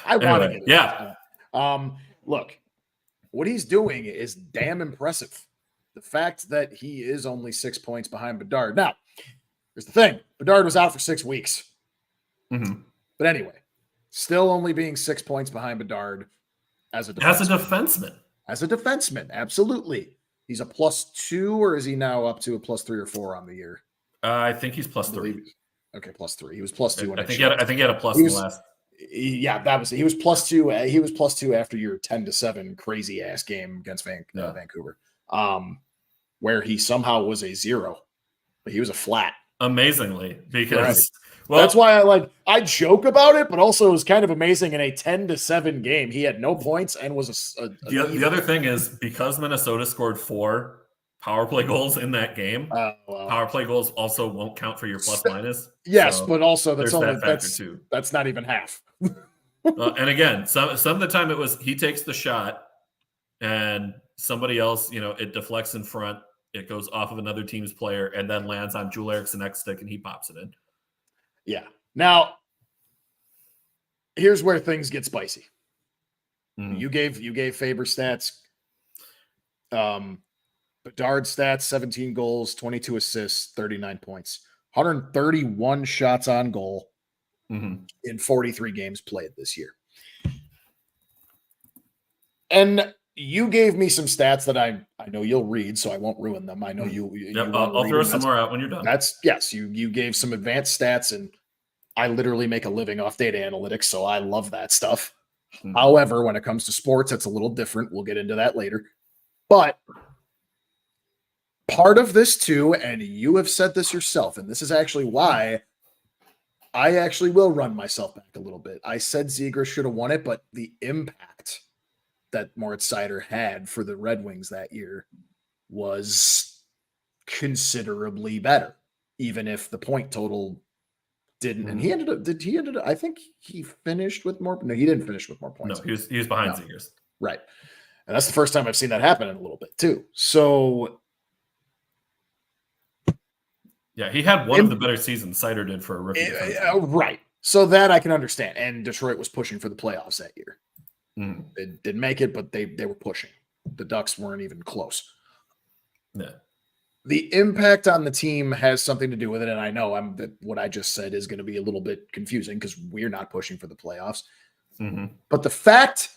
I want to get it. Yeah. Look, what he's doing is damn impressive. The fact that he is only 6 points behind Bedard. Now, here's the thing. Bedard was out for 6 weeks. Mm-hmm. But anyway, still only being 6 points behind Bedard as a defenseman. As a defenseman, absolutely. He's a +2, or is he now up to a +3 or 4 on the year? I think he's +3. Okay, +3. He was +2. I think he had a plus in the last. Yeah, he was +2. He was +2 after your 10-7 crazy ass game against Vancouver, where he somehow was a 0, but he was a flat. Amazingly, because that's why I joke about it, but also it was kind of amazing in a 10-7 game. He had no points and was the other thing is, because Minnesota scored 4 power play goals in that game. Power play goals also won't count for your plus minus. Yes, so but also that's not even half. And again, some of the time it was he takes the shot and somebody else, it deflects in front. It goes off of another team's player and then lands on Joel Eriksson's next stick and he pops it in. Yeah. Now, here's where things get spicy. Mm-hmm. You gave Faber stats. Bedard stats, 17 goals, 22 assists, 39 points, 131 shots on goal in 43 games played this year. And you gave me some stats that I know you'll read, so I won't ruin them. I know you I'll throw some more out when you're done. You gave some advanced stats, and I literally make a living off data analytics, so I love that stuff. Mm-hmm. However, when it comes to sports, it's a little different. We'll get into that later. But part of this too, and you have said this yourself, and this is actually why I actually will run myself back a little bit. I said Zegras should have won it, but the impact that Moritz Seider had for the Red Wings that year was considerably better, even if the point total didn't. And he ended up, I think he finished with more. No, he didn't finish with more points. No, he was behind Zegras. Right. And that's the first time I've seen that happen in a little bit too. So yeah, he had one of the better seasons Seider did for a rookie. Right. So that I can understand. And Detroit was pushing for the playoffs that year. Mm. They didn't make it, but they were pushing. The Ducks weren't even close. Yeah. The impact on the team has something to do with it, and I know what I just said is going to be a little bit confusing because we're not pushing for the playoffs. Mm-hmm. But the fact,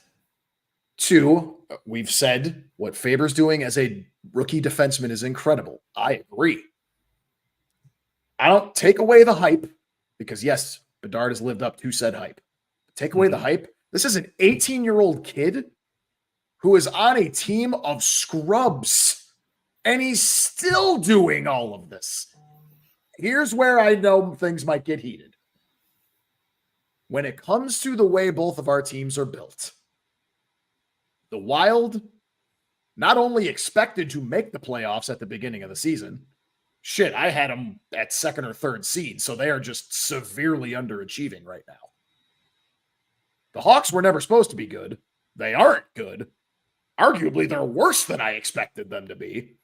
too, we've said what Faber's doing as a rookie defenseman is incredible. I agree. I don't take away the hype because, yes, Bedard has lived up to said hype. Take away the hype. This is an 18-year-old kid who is on a team of scrubs. And he's still doing all of this. Here's where I know things might get heated. When it comes to the way both of our teams are built, the Wild not only expected to make the playoffs at the beginning of the season, shit, I had them at second or third seed, so they are just severely underachieving right now. The Hawks were never supposed to be good. They aren't good. Arguably, they're worse than I expected them to be.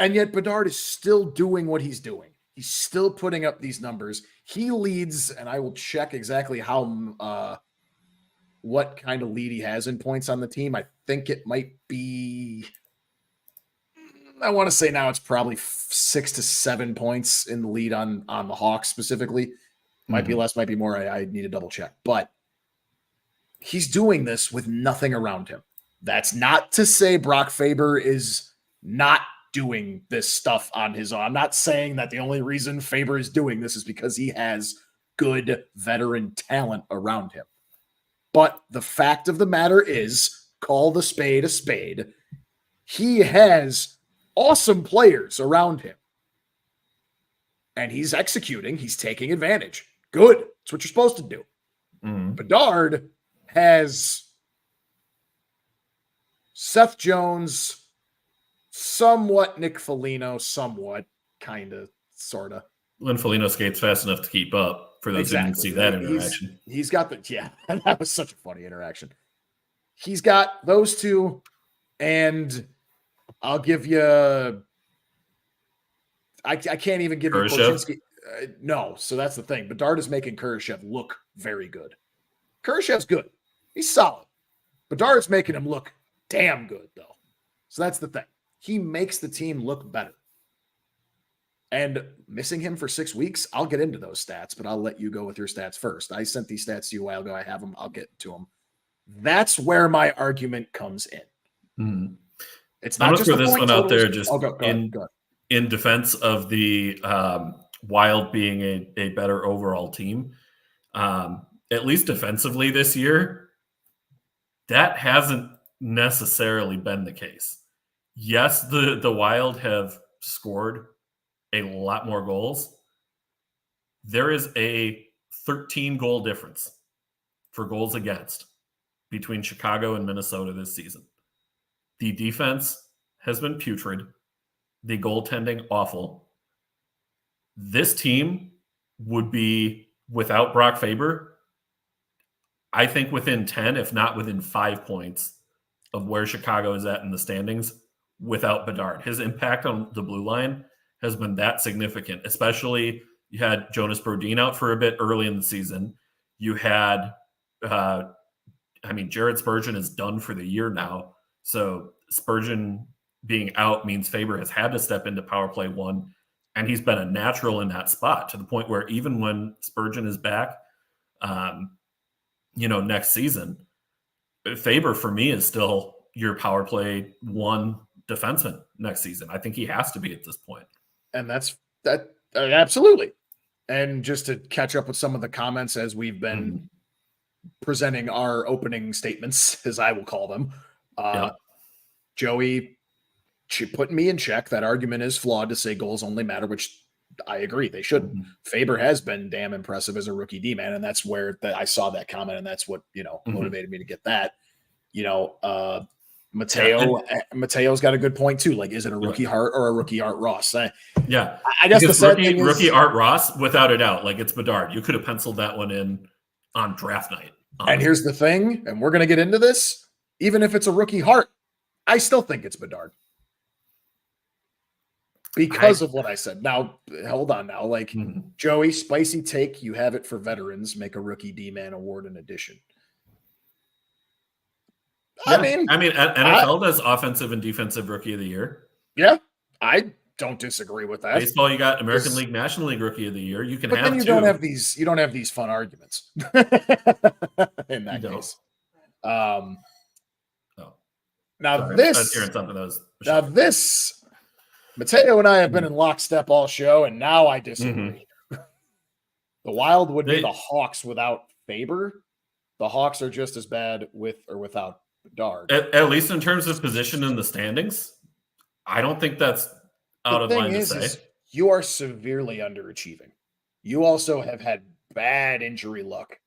And yet Bedard is still doing what he's doing. He's still putting up these numbers. He leads, and I will check exactly how what kind of lead he has in points on the team. I think it might be, I want to say now it's probably 6 to 7 points in the lead on the Hawks specifically. Might be less, might be more. I need to double check. But he's doing this with nothing around him. That's not to say Brock Faber is not doing this stuff on his own. I'm not saying that the only reason Faber is doing this is because he has good veteran talent around him. But the fact of the matter is, call the spade a spade. He has awesome players around him. And he's executing. He's taking advantage. Good. That's what you're supposed to do. Bedard has Seth Jones, somewhat Nick Foligno, somewhat, kind of, sort of. When Foligno skates fast enough to keep up, for those who didn't see that interaction. He's got that was such a funny interaction. He's got those two, and I'll give you, I can't even give Kurashev? you Korchinski. No, so that's the thing. Bedard is making Kurashev look very good. Kurashev's good. He's solid. Bedard's making him look damn good, though. So that's the thing. He makes the team look better. And missing him for 6 weeks, I'll get into those stats, but I'll let you go with your stats first. I sent these stats to you a while ago. I have them. I'll get to them. That's where my argument comes in. It's not just throw this one out there, just go ahead. In defense of the Wild being a better overall team. At least defensively this year, that hasn't necessarily been the case. Yes, the Wild have scored a lot more goals. There is a 13-goal difference for goals against between Chicago and Minnesota this season. The defense has been putrid. The goaltending, awful. This team would be, without Brock Faber, I think within 10, if not within 5 points of where Chicago is at in the standings without Bedard. His impact on the blue line has been that significant, especially you had Jonas Brodin out for a bit early in the season. You had, Jared Spurgeon is done for the year now. So Spurgeon being out means Faber has had to step into power play one, and he's been a natural in that spot to the point where even when Spurgeon is back, next season, Faber for me is still your power play one defenseman next season. I think he has to be at this point. And that's absolutely. And just to catch up with some of the comments as we've been presenting our opening statements, as I will call them, Joey putting me in check. That argument is flawed to say goals only matter, which I agree. They shouldn't. Faber has been damn impressive as a rookie D-man, and that's where I saw that comment, and that's what, motivated me to get that. Mateo's got a good point too. Like, is it a rookie Hart or a rookie Art Ross? I guess the sad thing is rookie Art Ross, without a doubt. Like, it's Bedard. You could have penciled that one in on draft night. Honestly. And here's the thing, and we're going to get into this. Even if it's a rookie Hart, I still think it's Bedard because of what I said. Now, hold on. Now, like Joey, spicy take. You have it for veterans. Make a rookie D-man award in addition. NFL does offensive and defensive rookie of the year. Yeah, I don't disagree with that. Baseball, you got American League, National League rookie of the year. You can but have then you two. don't have these. You don't have these fun arguments in that case. Now this, Mateo and I have been in lockstep all show, and now I disagree. The Wild would be the Hawks without Faber. The Hawks are just as bad with or without Bedard. At least in terms of position in the standings, I don't think that's out of line to say. You are severely underachieving. You also have had bad injury luck.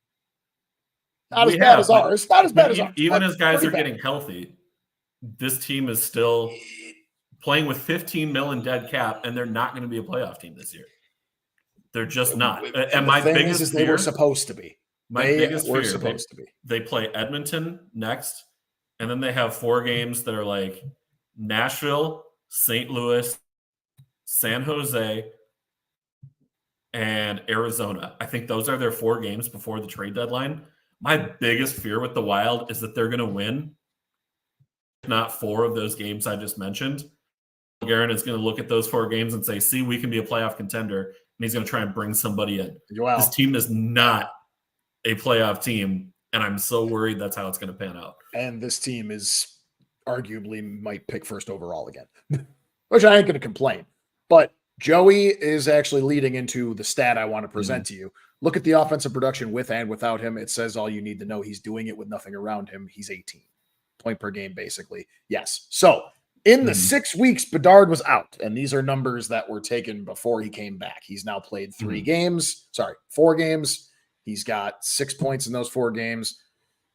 Not as bad as ours. Even as guys are getting healthy, this team is still playing with 15 mil in dead cap, and they're not going to be a playoff team this year. They're just not. And my biggest fear, they were supposed to be. They play Edmonton next, and then they have 4 games that are like Nashville, St. Louis, San Jose, and Arizona. I think those are their 4 games before the trade deadline. My biggest fear with the Wild is that they're going to win, if not 4 of those games I just mentioned. Garen is going to look at those 4 games and say, see, we can be a playoff contender, and he's going to try and bring somebody in. Wow. This team is not a playoff team, and I'm so worried that's how it's going to pan out. And this team is arguably might pick first overall again, which I ain't going to complain. But Joey is actually leading into the stat I want to present to you. Look at the offensive production with and without him. It says all you need to know. He's doing it with nothing around him. He's 18 point per game, basically. Yes. So in the 6 weeks, Bedard was out. And these are numbers that were taken before he came back. He's now played 4 games. He's got 6 points in those 4 games.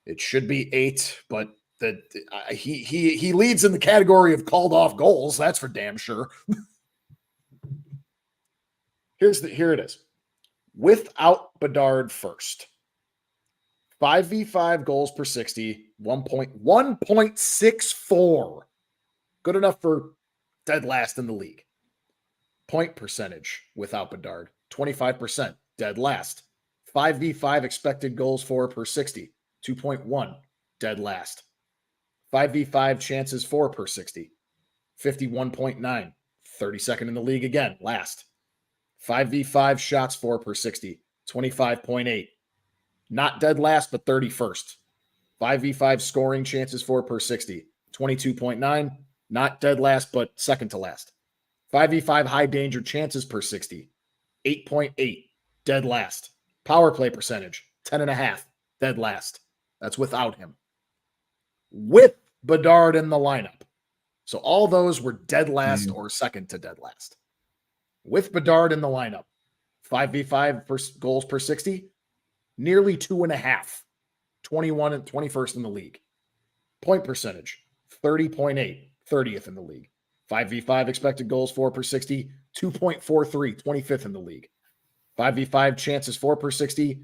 It should be 8, but he leads in the category of called off goals. That's for damn sure. Here it is. Without Bedard first, 5v5 goals per 60, 1.64. Good enough for dead last in the league. Point percentage without Bedard, 25%, dead last. 5v5 expected goals for per 60, 2.1, dead last. 5v5 chances for per 60, 51.9, 32nd in the league again, last. 5v5 shots for per 60, 25.8. Not dead last, but 31st. 5v5 scoring chances for per 60, 22.9. Not dead last, but second to last. 5v5 high danger chances per 60, 8.8. Dead last. Power play percentage, 10.5. Dead last. That's without him. With Bedard in the lineup. So all those were dead last or second to dead last. With Bedard in the lineup, 5v5 goals per 60, nearly 2.5, 21 and 21st in the league. Point percentage, 30.8, 30th in the league. 5v5 expected goals for per 60, 2.43, 25th in the league. 5v5 chances for per 60,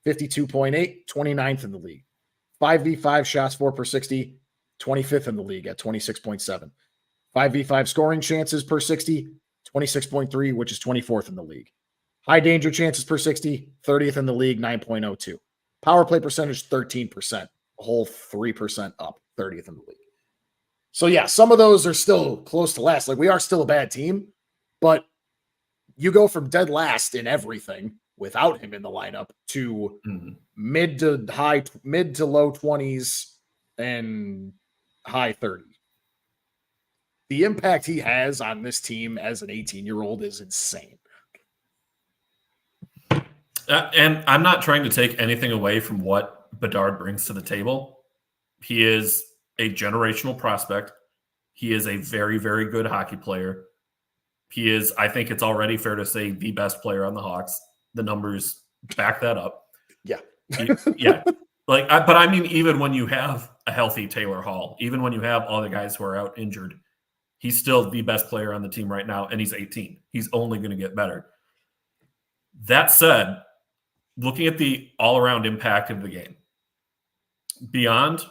52.8, 29th in the league. 5v5 shots for per 60, 25th in the league at 26.7. 5v5 scoring chances per 60, 26.3, which is 24th in the league. High danger chances per 60, 30th in the league, 9.02. Power play percentage, 13%, a whole 3% up, 30th in the league. So yeah, some of those are still close to last. Like we are still a bad team, but you go from dead last in everything without him in the lineup to mid to low 20s and high 30s. The impact he has on this team as an 18-year-old is insane. And I'm not trying to take anything away from what Bedard brings to the table. He is a generational prospect. He is a very, very good hockey player. He is, I think it's already fair to say, the best player on the Hawks. The numbers back that up. Yeah. Yeah. But I mean, even when you have a healthy Taylor Hall, even when you have all the guys who are out injured, he's still the best player on the team right now, and he's 18. He's only going to get better. That said, looking at the all-around impact of the game, beyond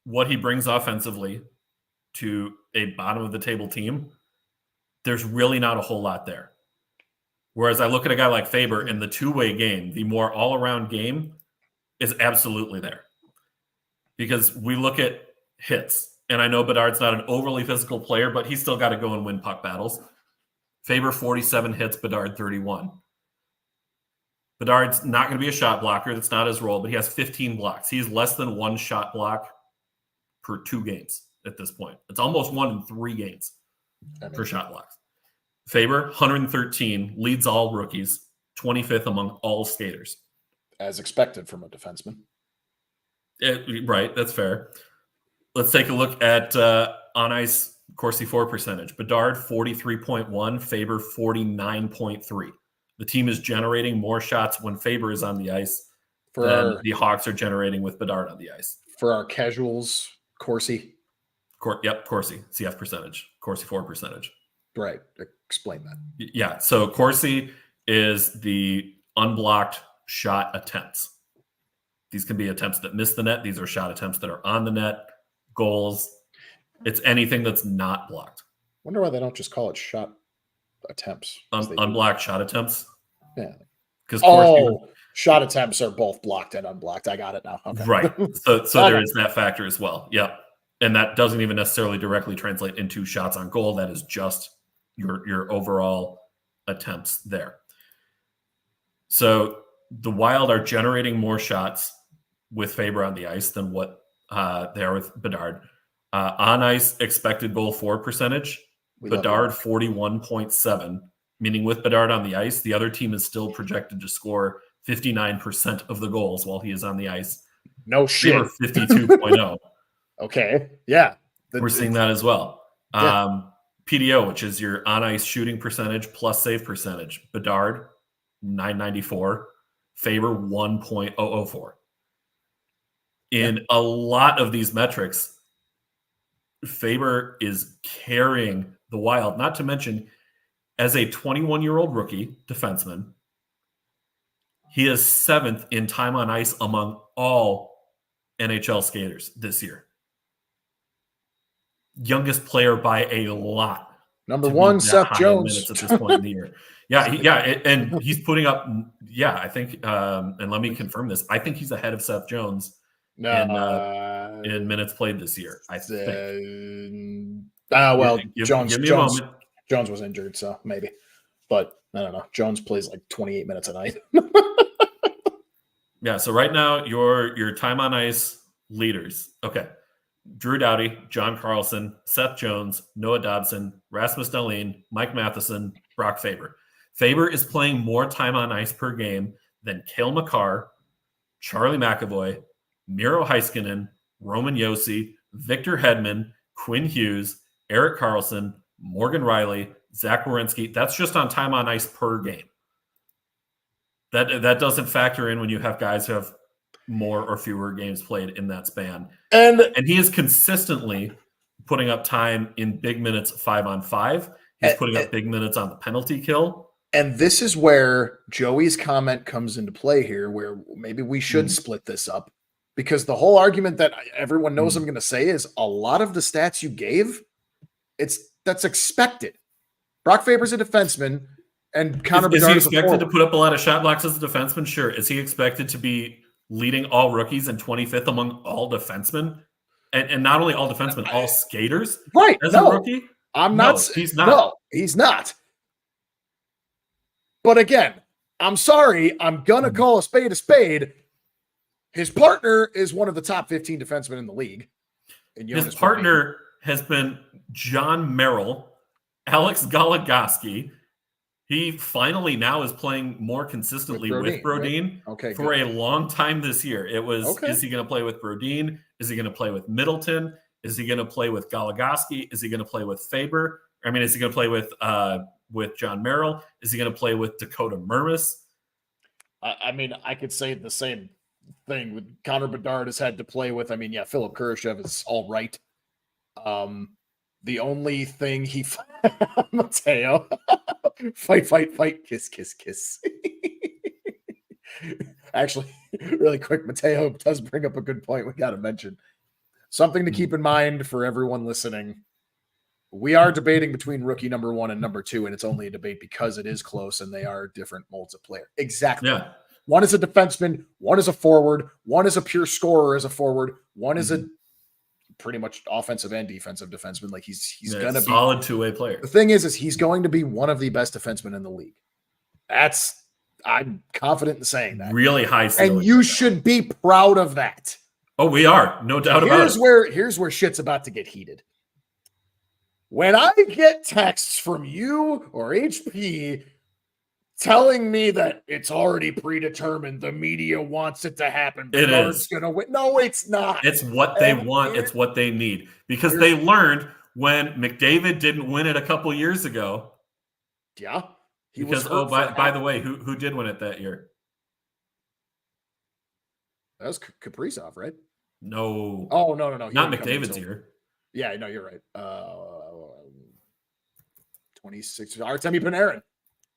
what he brings offensively to a bottom-of-the-table team, there's really not a whole lot there. Whereas I look at a guy like Faber in the two-way game, the more all-around game is absolutely there. Because we look at hits. And I know Bedard's not an overly physical player, but he's still got to go and win puck battles. Faber 47 hits, Bedard 31. Bedard's not going to be a shot blocker. That's not his role, but he has 15 blocks. He's less than one shot block per 2 games at this point. It's almost 1 in 3 games for shot blocks. Faber, 113, leads all rookies, 25th among all skaters. As expected from a defenseman. Right, that's fair. Let's take a look at on-ice Corsi for percentage. Bedard, 43.1, Faber, 49.3. The team is generating more shots when Faber is on the ice than the Hawks are generating with Bedard on the ice. For our casuals, Corsi. Corsi, CF percentage, Corsi for percentage. Right, explain that. Yeah, so Corsi is the unblocked shot attempts. These can be attempts that miss the net. These are shot attempts that are on the net, goals. It's anything that's not blocked. Wonder why they don't just call it shot attempts. Unblocked shot attempts? Yeah. Because shot attempts are both blocked and unblocked. I got it now. Okay. Right. So there is that factor as well. Yeah. And that doesn't even necessarily directly translate into shots on goal. That is just your overall attempts there. So the Wild are generating more shots with Faber on the ice than what they are with Bedard. On ice expected goal for percentage, Bedard 41.7, meaning with Bedard on the ice, the other team is still projected to score 59% of the goals while he is on the ice. No shit. 52.0. Okay. Yeah. We're seeing that as well. Yeah. PDO, which is your on-ice shooting percentage plus save percentage. Bedard, 994. Faber, 1.004. In a lot of these metrics, Faber is carrying the Wild, not to mention as a 21-year-old rookie defenseman, he is 7th in time on ice among all NHL skaters this year. Youngest player by a lot. Number 1, Seth Jones. Minutes at this point in the year. And he's putting up. Yeah, I think. And let me confirm this. I think he's ahead of Seth Jones in minutes played this year. I think. Jones. Give me a moment. Jones was injured, so maybe. But I don't know. Jones plays like 28 minutes a night. Yeah. So right now, your time on ice leaders. Okay. Drew Doughty, John Carlson, Seth Jones, Noah Dobson, Rasmus Dahlin, Mike Matheson, Brock Faber. Faber is playing more time on ice per game than Cale Makar, Charlie McAvoy, Miro Heiskanen, Roman Josi, Victor Hedman, Quinn Hughes, Eric Carlson, Morgan Riley, Zach Werenski. That's just on time on ice per game. That doesn't factor in when you have guys who have more or fewer games played in that span. And he is consistently putting up time in big minutes 5-on-5. He's putting up big minutes on the penalty kill. And this is where Joey's comment comes into play here, where maybe we should split this up, because the whole argument that everyone knows I'm going to say is a lot of the stats you gave, that's expected. Brock Faber's a defenseman, and Connor Bedard is he expected to put up a lot of shot blocks as a defenseman? Sure. Is he expected to be leading all rookies and 25th among all defensemen? And not only all defensemen, all skaters? Right. As a rookie? He's not. No, he's not. But again, I'm sorry. I'm going to call a spade a spade. His partner is one of the top 15 defensemen in the league. His partner has been John Merrill, Alex Goligoski. He finally now is playing more consistently with Brodin right? for a long time this year. It was, is he going to play with Brodin? Is he going to play with Middleton? Is he going to play with Goligoski? Is he going to play with Faber? I mean, is he going to play with John Merrill? Is he going to play with Dakota Mermis? I mean, I could say the same thing with Connor Bedard has had to play with. I mean, yeah, Philip Kurashev is all right. The only thing Mateo, fight, kiss. Actually, really quick, Mateo does bring up a good point we got to mention. Something to keep in mind for everyone listening. We are debating between rookie number 1 and number 2, and it's only a debate because it is close and they are different molds of player. Exactly. Yeah. One is a defenseman, one is a forward, one is a pure scorer as a forward, one is a pretty much offensive and defensive defenseman. Like he's Yeah, gonna be solid two-way player. The thing is he's going to be one of the best defensemen in the league. I'm confident in saying that. Really high ceiling. And you should be proud of that. Oh, we are. No doubt about it. Here's where shit's about to get heated. When I get texts from you or HP telling me that it's already predetermined, the media wants it to happen, Bedard's gonna win. No, it's not. It's what they want. It's what they need. Because they learned when McDavid didn't win it a couple years ago. Yeah. By the way, who did win it that year? That was Kaprizov, right? No. Oh, no. Not McDavid's year. Yeah, no, you're right. 26. Artemi Panarin.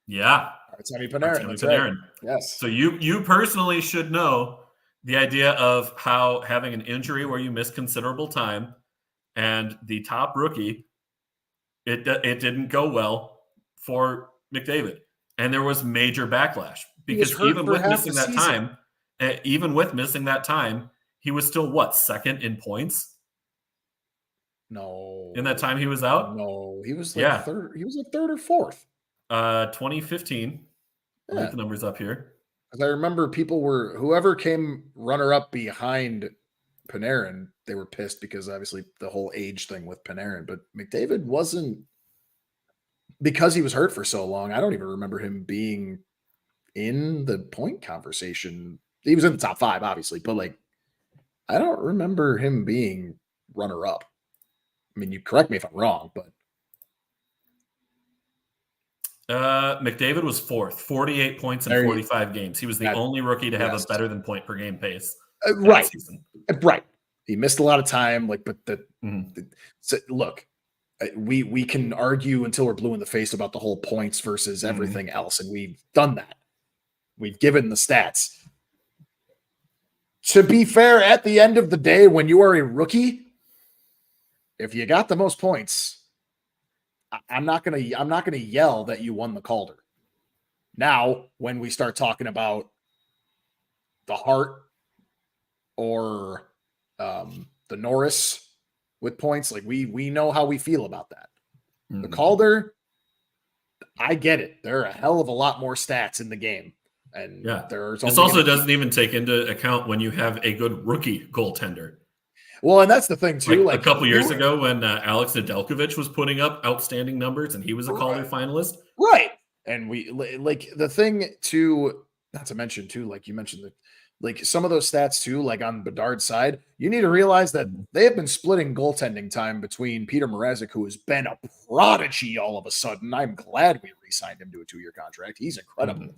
Yeah. Artemi Panarin. Panarin. Right. Yes. So you personally should know the idea of how having an injury where you miss considerable time and the top rookie, it didn't go well for McDavid. And there was major backlash because even with missing that time, he was still second in points? No. In that time he was out? No, he was like third. He was like third or fourth. 2015. I'll look the numbers up here. Because I remember whoever came runner-up behind Panarin, they were pissed because obviously the whole age thing with Panarin. But McDavid wasn't, because he was hurt for so long, I don't even remember him being in the point conversation. He was in the top 5, obviously, but like, I don't remember him being runner-up. I mean, you correct me if I'm wrong, but McDavid was 4th, 48 points in 45 games. He was the only rookie to have a better than point per game pace. Right. Season. Right. He missed a lot of time. Look, we can argue until we're blue in the face about the whole points versus everything else, and we've done that. We've given the stats. To be fair, at the end of the day, when you are a rookie, if you got the most points, I'm not gonna yell that you won the Calder. Now, when we start talking about the Hart or the Norris with points, like we know how we feel about that. The Calder, I get it. There are a hell of a lot more stats in the game, and this also doesn't even take into account when you have a good rookie goaltender. Well, and that's the thing too. Like a couple years ago, when Alex Nedeljkovic was putting up outstanding numbers, and he was a Calder finalist, right? And we like the thing too. Not to mention too, like you mentioned, like some of those stats too, like on Bedard's side, you need to realize that they have been splitting goaltending time between Peter Mrazek, who has been a prodigy all of a sudden. I'm glad we re-signed him to a 2-year contract. He's incredible.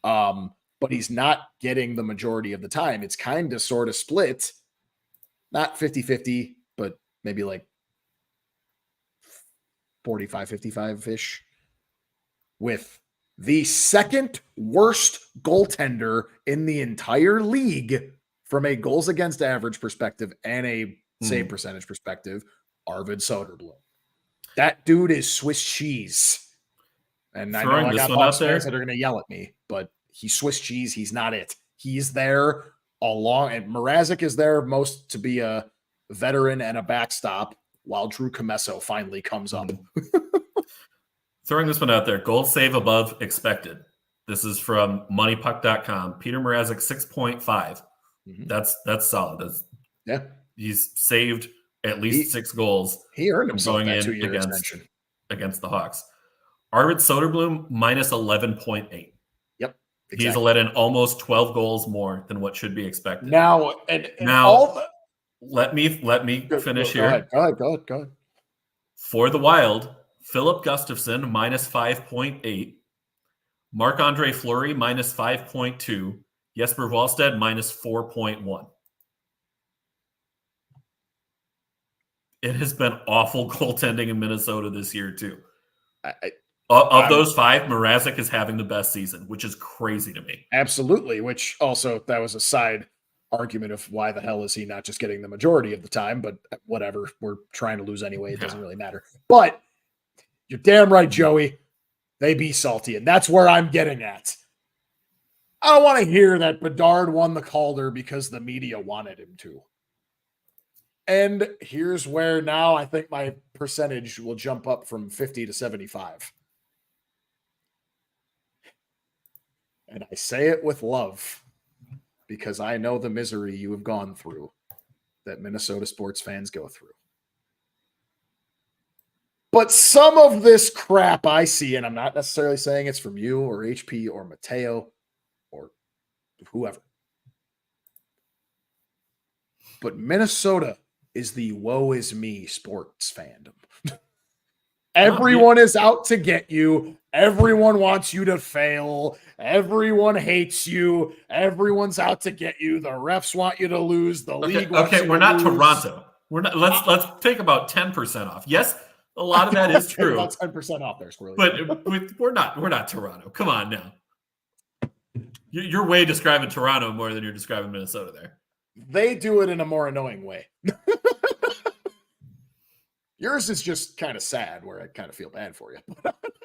But he's not getting the majority of the time. It's kind of sort of split. Not 50-50, but maybe like 45-55-ish, with the second worst goaltender in the entire league from a goals against average perspective and a save percentage perspective, Arvid Soderblom. That dude is Swiss cheese. And I know I got Bucks fans that are going to yell at me, but he's Swiss cheese. He's not it. He's there along, and Mrazek is there most to be a veteran and a backstop while Drew Comesso finally comes up. Throwing this one out there, goal save above expected. This is from moneypuck.com. Peter Mrazek 6.5. That's solid. He's saved at least 6 goals. He earned himself going that in 2-year extension against the Hawks. Arvid Soderblom minus 11.8. Yep. Exactly. He's let in almost 12 goals more than what should be expected. Now, let me finish here. Go ahead. For the Wild, Philip Gustafson minus 5.8, Marc-Andre Fleury minus 5.2, Jesper Wallstedt minus 4.1. It has been awful goaltending in Minnesota this year too. Of those 5, Mrazek is having the best season, which is crazy to me. Absolutely, which also that was a side argument of why the hell is he not just getting the majority of the time, but whatever. We're trying to lose anyway. It doesn't really matter. But you're damn right, Joey. They be salty, and that's where I'm getting at. I don't want to hear that Bedard won the Calder because the media wanted him to. And here's where now I think my percentage will jump up from 50 to 75. And I say it with love because I know the misery you have gone through that Minnesota sports fans go through. But some of this crap I see, and I'm not necessarily saying it's from you or HP or Mateo or whoever, but Minnesota is the woe is me sports fandom. Everyone is out to get you. Everyone wants you to fail. Everyone hates you. Everyone's out to get you. The refs want you to lose. The league wants you to lose. We're not Toronto. We're not. Let's take about 10% off. Yes, a lot of that is true. About 10% off there, Squirrely. But we're not Toronto. Come on now. You're way describing Toronto more than you're describing Minnesota there. They do it in a more annoying way. Yours is just kind of sad, where I kind of feel bad for you.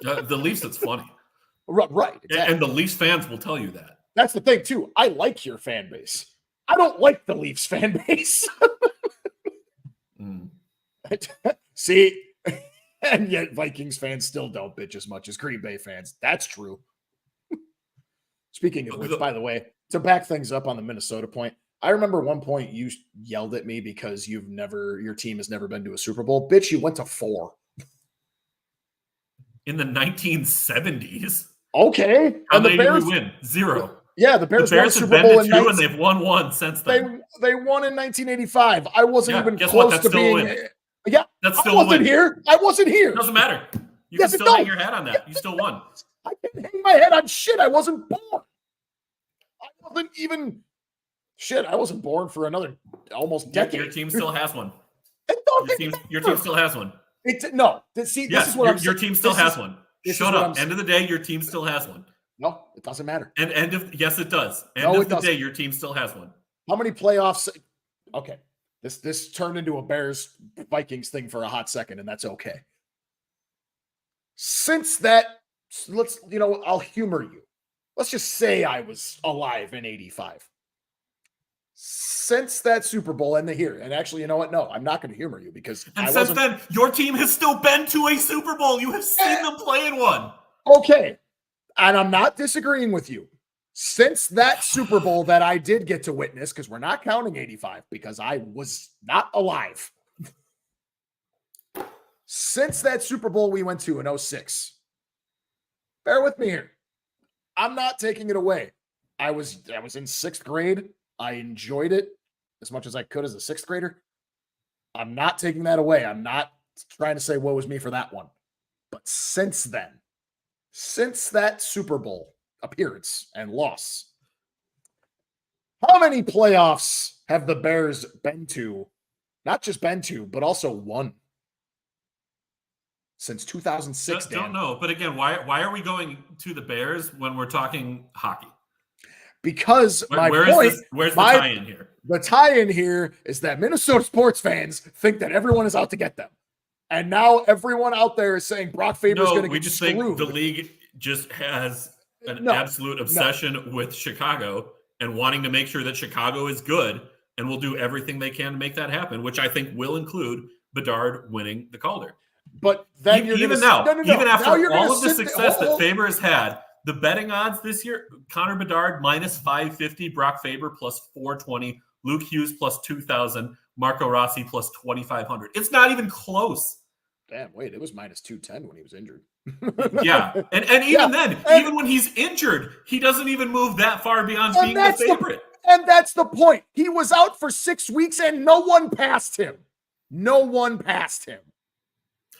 The Leafs, it's funny. Right. Exactly. And the Leafs fans will tell you that. That's the thing, too. I like your fan base. I don't like the Leafs fan base. See? And yet Vikings fans still don't bitch as much as Green Bay fans. That's true. Speaking of which, by the way, to back things up on the Minnesota point, I remember one point you yelled at me because your team has never been to a Super Bowl. Bitch, you went to 4. In the 1970s. Okay. How many did we win? 0. Yeah, the Bears won a Super Bowl in 2 and they've won 1 since then. They won in 1985. I wasn't even close to being. Yeah, that's still I wasn't here. I wasn't here. Doesn't matter. You can still hang your hat on that. You still won. I can't hang my head on shit. I wasn't born. I wasn't even. Shit, I wasn't born for another almost decade. Your team still has one. Your team still has one. This is what your team still has one. Shut up. End of the day, your team still has one. No, it doesn't matter. Yes, it does. End of the day, your team still has one. How many playoffs? Okay, this turned into a Bears Vikings thing for a hot second, and that's okay. Since that, I'll humor you. Let's just say I was alive in 85. Since that Super Bowl and actually, you know what? No, I'm not going to humor you because since then, your team has still been to a Super Bowl. You have seen them play in one. Okay, and I'm not disagreeing with you. Since that Super Bowl that I did get to witness, because we're not counting 85 because I was not alive. Since that Super Bowl we went to in 06, bear with me here. I'm not taking it away. I was in 6th grade. I enjoyed it as much as I could as a 6th grader. I'm not taking that away. I'm not trying to say woe was me for that one. But since then, since that Super Bowl appearance and loss, how many playoffs have the Bears been to? Not just been to, but also won. Since 2006, Don't know. But again, why are we going to the Bears when we're talking hockey? Because where's the tie-in here? The tie-in here is that Minnesota sports fans think that everyone is out to get them. And now everyone out there is saying Brock Faber is going to get screwed. Think the league just has an absolute obsession with Chicago and wanting to make sure that Chicago is good and will do everything they can to make that happen, which I think will include Bedard winning the Calder. But then even after all of the success that Faber has had, the betting odds this year, Connor Bedard minus 550, Brock Faber plus 420, Luke Hughes plus 2,000, Marco Rossi plus 2,500. It's not even close. Damn, wait, it was minus 210 when he was injured. Yeah, and even then, even when he's injured, he doesn't even move that far beyond being the favorite. And that's the point. He was out for 6 weeks and no one passed him. No one passed him.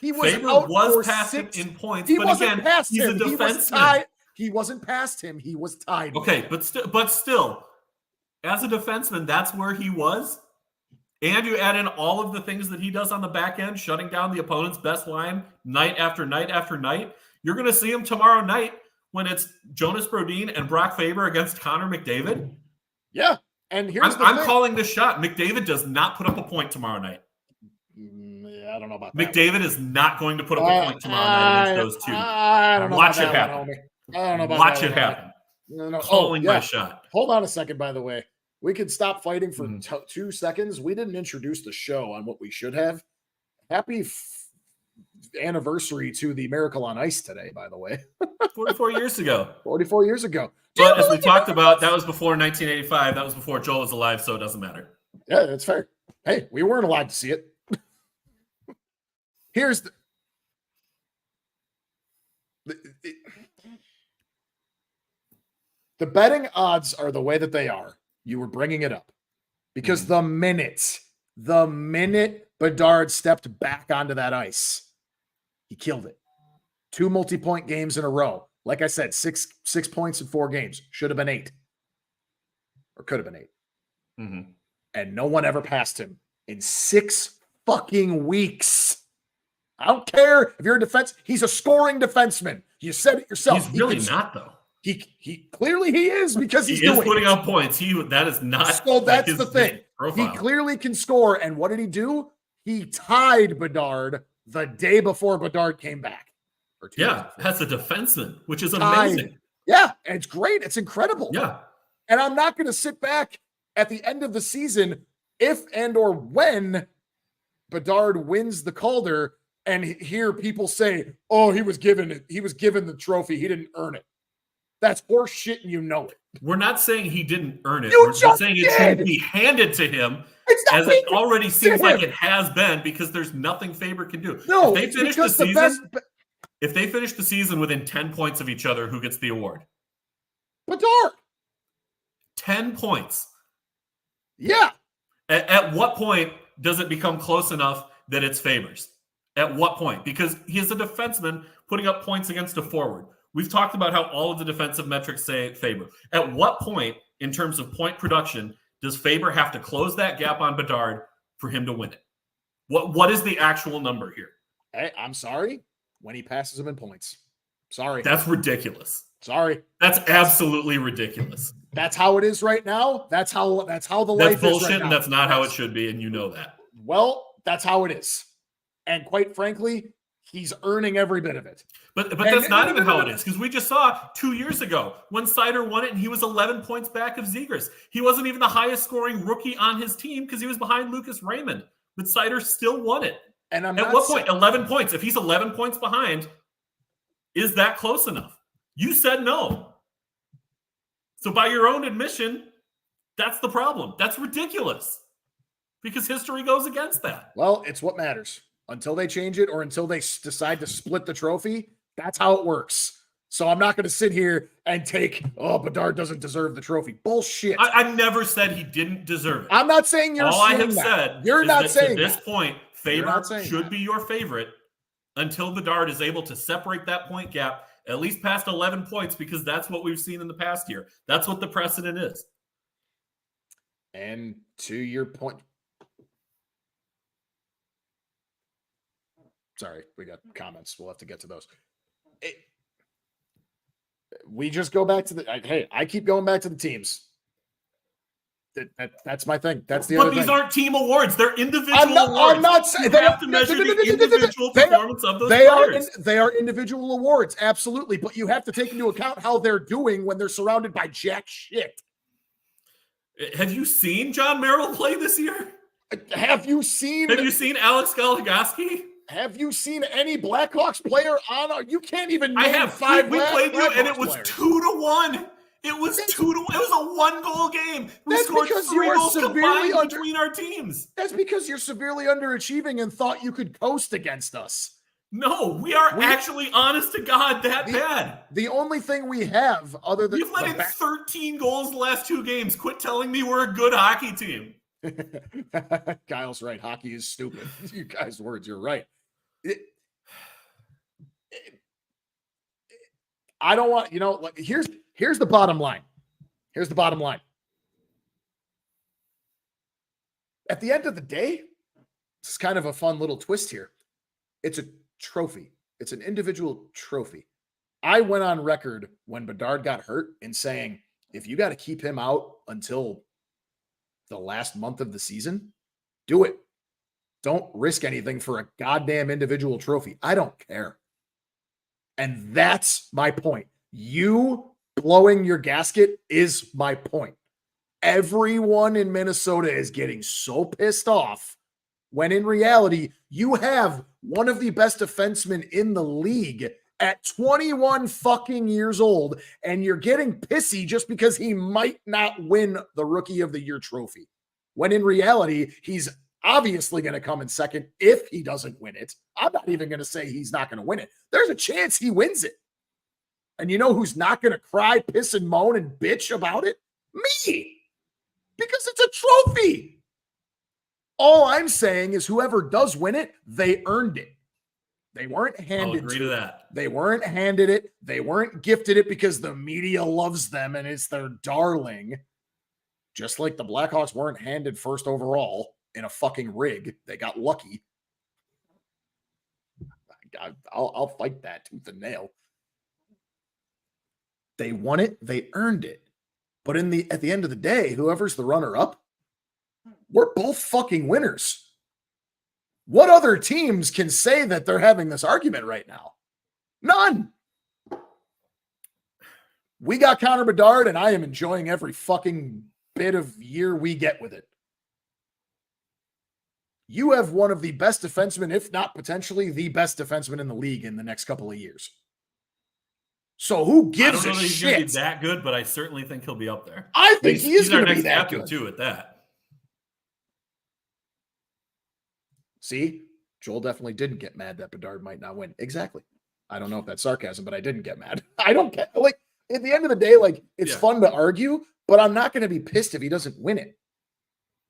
He was Faber out was for past 6. him in points, He but wasn't again, past he's him. a defenseman. He wasn't past him. He was tied. Okay, but still, as a defenseman, that's where he was. And you add in all of the things that he does on the back end, shutting down the opponent's best line night after night after night. You're going to see him tomorrow night when it's Jonas Brodin and Brock Faber against Connor McDavid. Yeah, and I'm calling this shot. McDavid does not put up a point tomorrow night. Yeah, I don't know about that. McDavid is not going to put up a point tomorrow night against those two. I don't know. Watch it happen. I don't know about Watch that it happen. No. Calling my shot. Hold on a second, by the way. We could stop fighting for Mhm. 2 seconds. We didn't introduce the show on what we should have. Happy anniversary to the Miracle on Ice today, by the way. 44 years ago. 44 years ago. But as we talked about, that was before 1985. That was before Joel was alive, so it doesn't matter. Yeah, that's fair. Hey, we weren't allowed to see it. Here's the betting odds are the way that they are. You were bringing it up because the minute Bedard stepped back onto that ice, he killed it. 2 multi-point games in a row. Like I said, six points in 4 games. Should have been 8. Or could have been 8. Mm-hmm. And no one ever passed him in 6 fucking weeks. I don't care if you're a defense. He's a scoring defenseman. You said it yourself. He's really not, though. He clearly he is because he's doing putting out points. That is not. So that's the thing. Profile. He clearly can score. And what did he do? He tied Bedard the day before Bedard came back. Yeah, as a defenseman, which is amazing. Yeah, and it's great. It's incredible. Yeah. And I'm not going to sit back at the end of the season if and or when Bedard wins the Calder and hear people say, "Oh, he was given the trophy. He didn't earn it." That's horse shit, and you know it. We're not saying he didn't earn it. We're just saying it should be handed to him, as it already seems like it has been, because there's nothing Faber can do. No, if they finish the season, if they finish the season within 10 points of each other, who gets the award? Bedard. 10 points. Yeah. At what point does it become close enough that it's Faber's? At what point? Because he's a defenseman putting up points against a forward. We've talked about how all of the defensive metrics say Faber. At what point, in terms of point production, does Faber have to close that gap on Bedard for him to win it? What is the actual number here? Hey, I'm sorry. When he passes him in points. Sorry. That's ridiculous. Sorry. That's absolutely ridiculous. That's how it is right now. That's how the life is right now. That's bullshit, and that's not how it should be, and you know that. Well, that's how it is. And quite frankly, he's earning every bit of it. But that's not even how it is, because we just saw 2 years ago when Seider won it, and he was 11 points back of Zegras. He wasn't even the highest scoring rookie on his team because he was behind Lucas Raymond, but Seider still won it. And at what point? 11 points. If he's 11 points behind, is that close enough? You said no. So by your own admission, that's the problem. That's ridiculous because history goes against that. Well, it's what matters. Until they change it or until they decide to split the trophy, that's how it works. So I'm not going to sit here and take, Bedard doesn't deserve the trophy. Bullshit. I never said he didn't deserve it. I'm not saying you're All I have that. said You're is not that saying to this that. point, Faber should that. be your favorite until Bedard is able to separate that point gap at least past 11 points, because that's what we've seen in the past year. That's what the precedent is. And to your point, sorry, we got comments. We'll have to get to those. We just go back to hey, I keep going back to the teams. That's my thing. That's the other thing. But these aren't team awards. They're individual awards. I'm not saying you have to measure the individual performance of those players. They are individual awards, absolutely. But you have to take into account how they're doing when they're surrounded by jack shit. Have you seen John Merrill play this year? Have you seen Alex Goligoski? Have you seen any Blackhawks player on? You can't even name I have 5 we played you, and it was players. 2-1. It was 2-1. It was a 1-goal game. We scored because 3 you are goals severely combined between our teams. That's because you're severely underachieving and thought you could coast against us. No, we are actually, honest to God, bad. The only thing we have other than we've let in 13 goals the last 2 games. Quit telling me we're a good hockey team. Kyle's right. Hockey is stupid. You guys' words. You're right. I don't want, like, here's the bottom line. Here's the bottom line. At the end of the day, it's kind of a fun little twist here. It's a trophy. It's an individual trophy. I went on record when Bedard got hurt in saying, if you got to keep him out until the last month of the season, do it. Don't risk anything for a goddamn individual trophy. I don't care. And that's my point. You blowing your gasket is my point. everyone in Minnesota is getting so pissed off when in reality, you have one of the best defensemen in the league at 21 fucking years old, and you're getting pissy just because he might not win the Rookie of the Year trophy. When in reality, he's obviously going to come in second if he doesn't win it. I'm not even going to say he's not going to win it. There's a chance he wins it. And you know who's not going to cry, piss, and moan and bitch about it? Me. Because it's a trophy. All I'm saying is whoever does win it, they earned it. They weren't handed I'll agree to that. They weren't handed it. They weren't gifted it because the media loves them and it's their darling. Just like the Blackhawks weren't handed first overall in a fucking rig. They got lucky. I'll fight that tooth and nail. They won it. They earned it. But at the end of the day, whoever's the runner-up, we're both fucking winners. What other teams can say that they're having this argument right now? None. We got Connor Bedard, and I am enjoying every fucking bit of year we get with it. You have one of the best defensemen, if not potentially the best defenseman in the league in the next couple of years. So who gives a shit? I don't know that he's going to be that good, but I certainly think he'll be up there. I think he is going to be that good too. At that. See, Joel definitely didn't get mad that Bedard might not win. Exactly. I don't know if that's sarcasm, but I didn't get mad. I don't get, like, at the end of the day, like, it's fun to argue, but I'm not going to be pissed if he doesn't win it.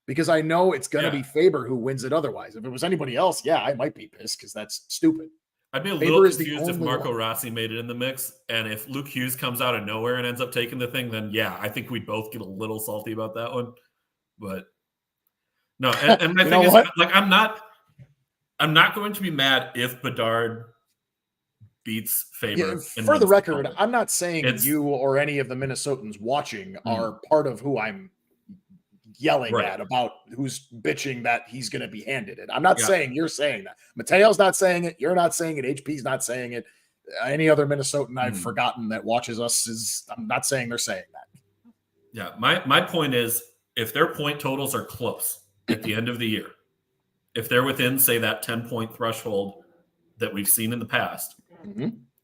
Because I know it's going to be Faber who wins it otherwise. If it was anybody else, I might be pissed because that's stupid. I'd be a little confused if Marco Rossi made it in the mix. And if Luke Hughes comes out of nowhere and ends up taking the thing, then I think we'd both get a little salty about that one. But no, and my thing is, like, I'm not going to be mad if Bedard beats Faber. For the record, I'm not saying you or any of the Minnesotans watching are part of who I'm yelling at about who's bitching that he's going to be handed it. I'm not saying you're saying that. Mateo's not saying it. You're not saying it. HP's not saying it. Any other Minnesotan I've forgotten that watches us I'm not saying they're saying that. Yeah. My point is, if their point totals are close at the end of the year, if they're within, say, that 10-point threshold that we've seen in the past,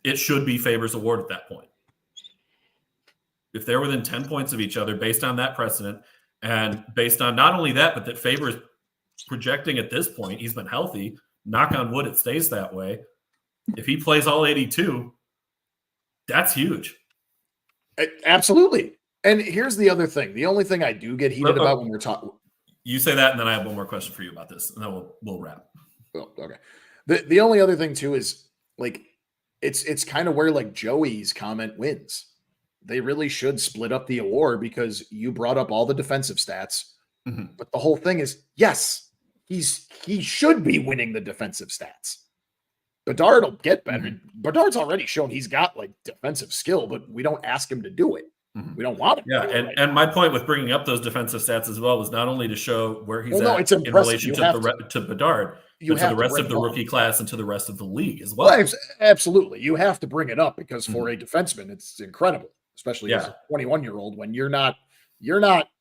it should be Faber's award at that point. If they're within 10 points of each other based on that precedent, and based on not only that, but that Faber is projecting at this point, he's been healthy, knock on wood, it stays that way. If he plays all 82, that's huge. Absolutely. And here's the other thing. The only thing I do get heated about when we're talking. You say that, and then I have one more question for you about this, and then we'll wrap. Oh, okay. The only other thing too is, like, it's kind of where, like, Joey's comment wins. They really should split up the award because you brought up all the defensive stats, but the whole thing is, yes, he should be winning the defensive stats. Bedard will get better. Bedard's already shown he's got, like, defensive skill, but we don't ask him to do it. We don't want him. Yeah, and my point with bringing up those defensive stats as well was not only to show where he's at in relation to Bedard, but to the rest of the rookie class and to the rest of the league as well. Absolutely. You have to bring it up because for a defenseman, it's incredible, especially as a 21-year-old when you're not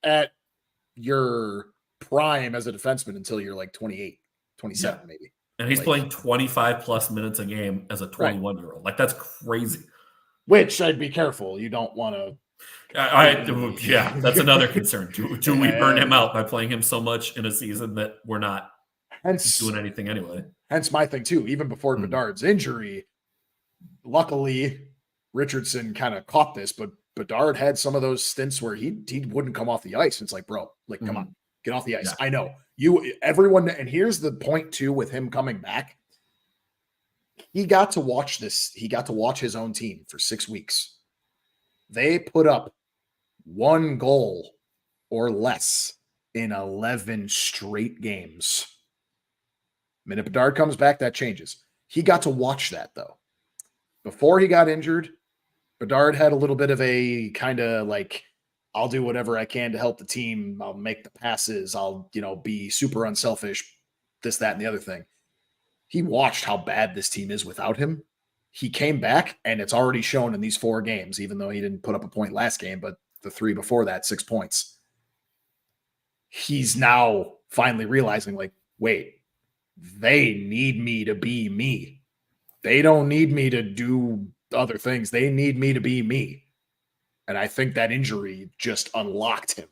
at your prime as a defenseman until you're like 28, 27 maybe. And he's playing 25 plus minutes a game as a 21-year-old. Like, that's crazy. Which I'd be careful. You don't want to. That's another concern. Do we burn him out by playing him so much in a season that we're not doing anything anyway? Hence my thing too. Even before Bedard's injury, luckily Richardson kind of caught this, but Bedard had some of those stints where he wouldn't come off the ice. And it's like, bro, like, come on, get off the ice. Yeah. I know everyone. And here's the point too, with him coming back, he got to watch this. He got to watch his own team for 6 weeks. They put up 1 goal or less in 11 straight games. Minute Bedard comes back, that changes. He got to watch that, though. Before he got injured, Bedard had a little bit of a kind of like, I'll do whatever I can to help the team. I'll make the passes. I'll, be super unselfish, this, that, and the other thing. He watched how bad this team is without him. He came back, and it's already shown in these 4 games, even though he didn't put up a point last game, but the 3 before that, 6 points. he's now finally realizing, like, wait, they need me to be me. They don't need me to do other things. They need me to be me. And I think that injury just unlocked him.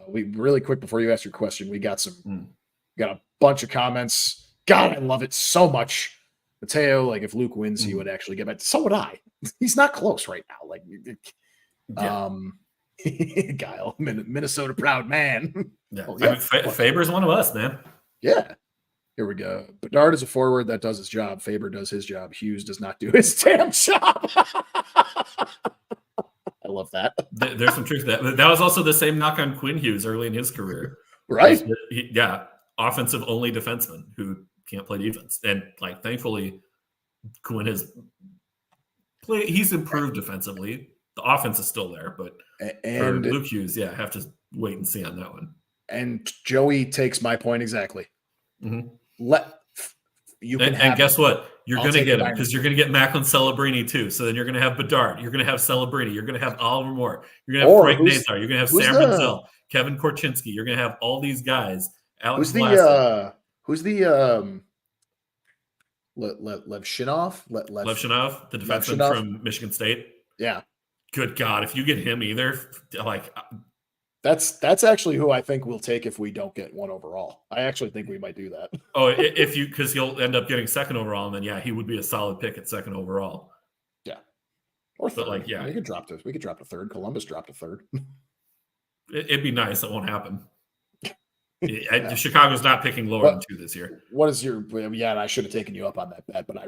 We really quick before you ask your question, we got a bunch of comments. God, I love it so much. Mateo, like if Luke wins, he would actually get back. So would I. He's not close right now. Like, Guile, Minnesota proud man. Yeah, I mean, Faber's one of us, man. Yeah. Here we go. Bedard is a forward that does his job. Faber does his job. Hughes does not do his damn job. I love that. There's some truth to that. That was also the same knock on Quinn Hughes early in his career. Right? Offensive only defenseman who can't play defense. And like thankfully Quinn he's improved defensively. The offense is still there, but for Luke Hughes, have to wait and see on that one. And Joey takes my point exactly. Mm-hmm. And guess what? You're going to get him because you're going to get Macklin Celebrini too. So then you're going to have Bedard. You're going to have Celebrini. You're going to have Oliver Moore. You're going to have Frank Nazar. You're going to have Sam Renzel, Kevin Korchinski. You're going to have all these guys. Alex who's the Levshinov? Levshinov, the defenseman from Michigan State. Yeah. Good God, if you get him either, like that's actually who I think we'll take if we don't get one overall. I actually think we might do that. Oh, because he'll end up getting second overall, and then he would be a solid pick at second overall. Yeah. Or third. But we could drop to third. Columbus dropped to third. It'd be nice. It won't happen. Chicago's not picking lower than 2 this year. What is your? Yeah, and I should have taken you up on that bet, but I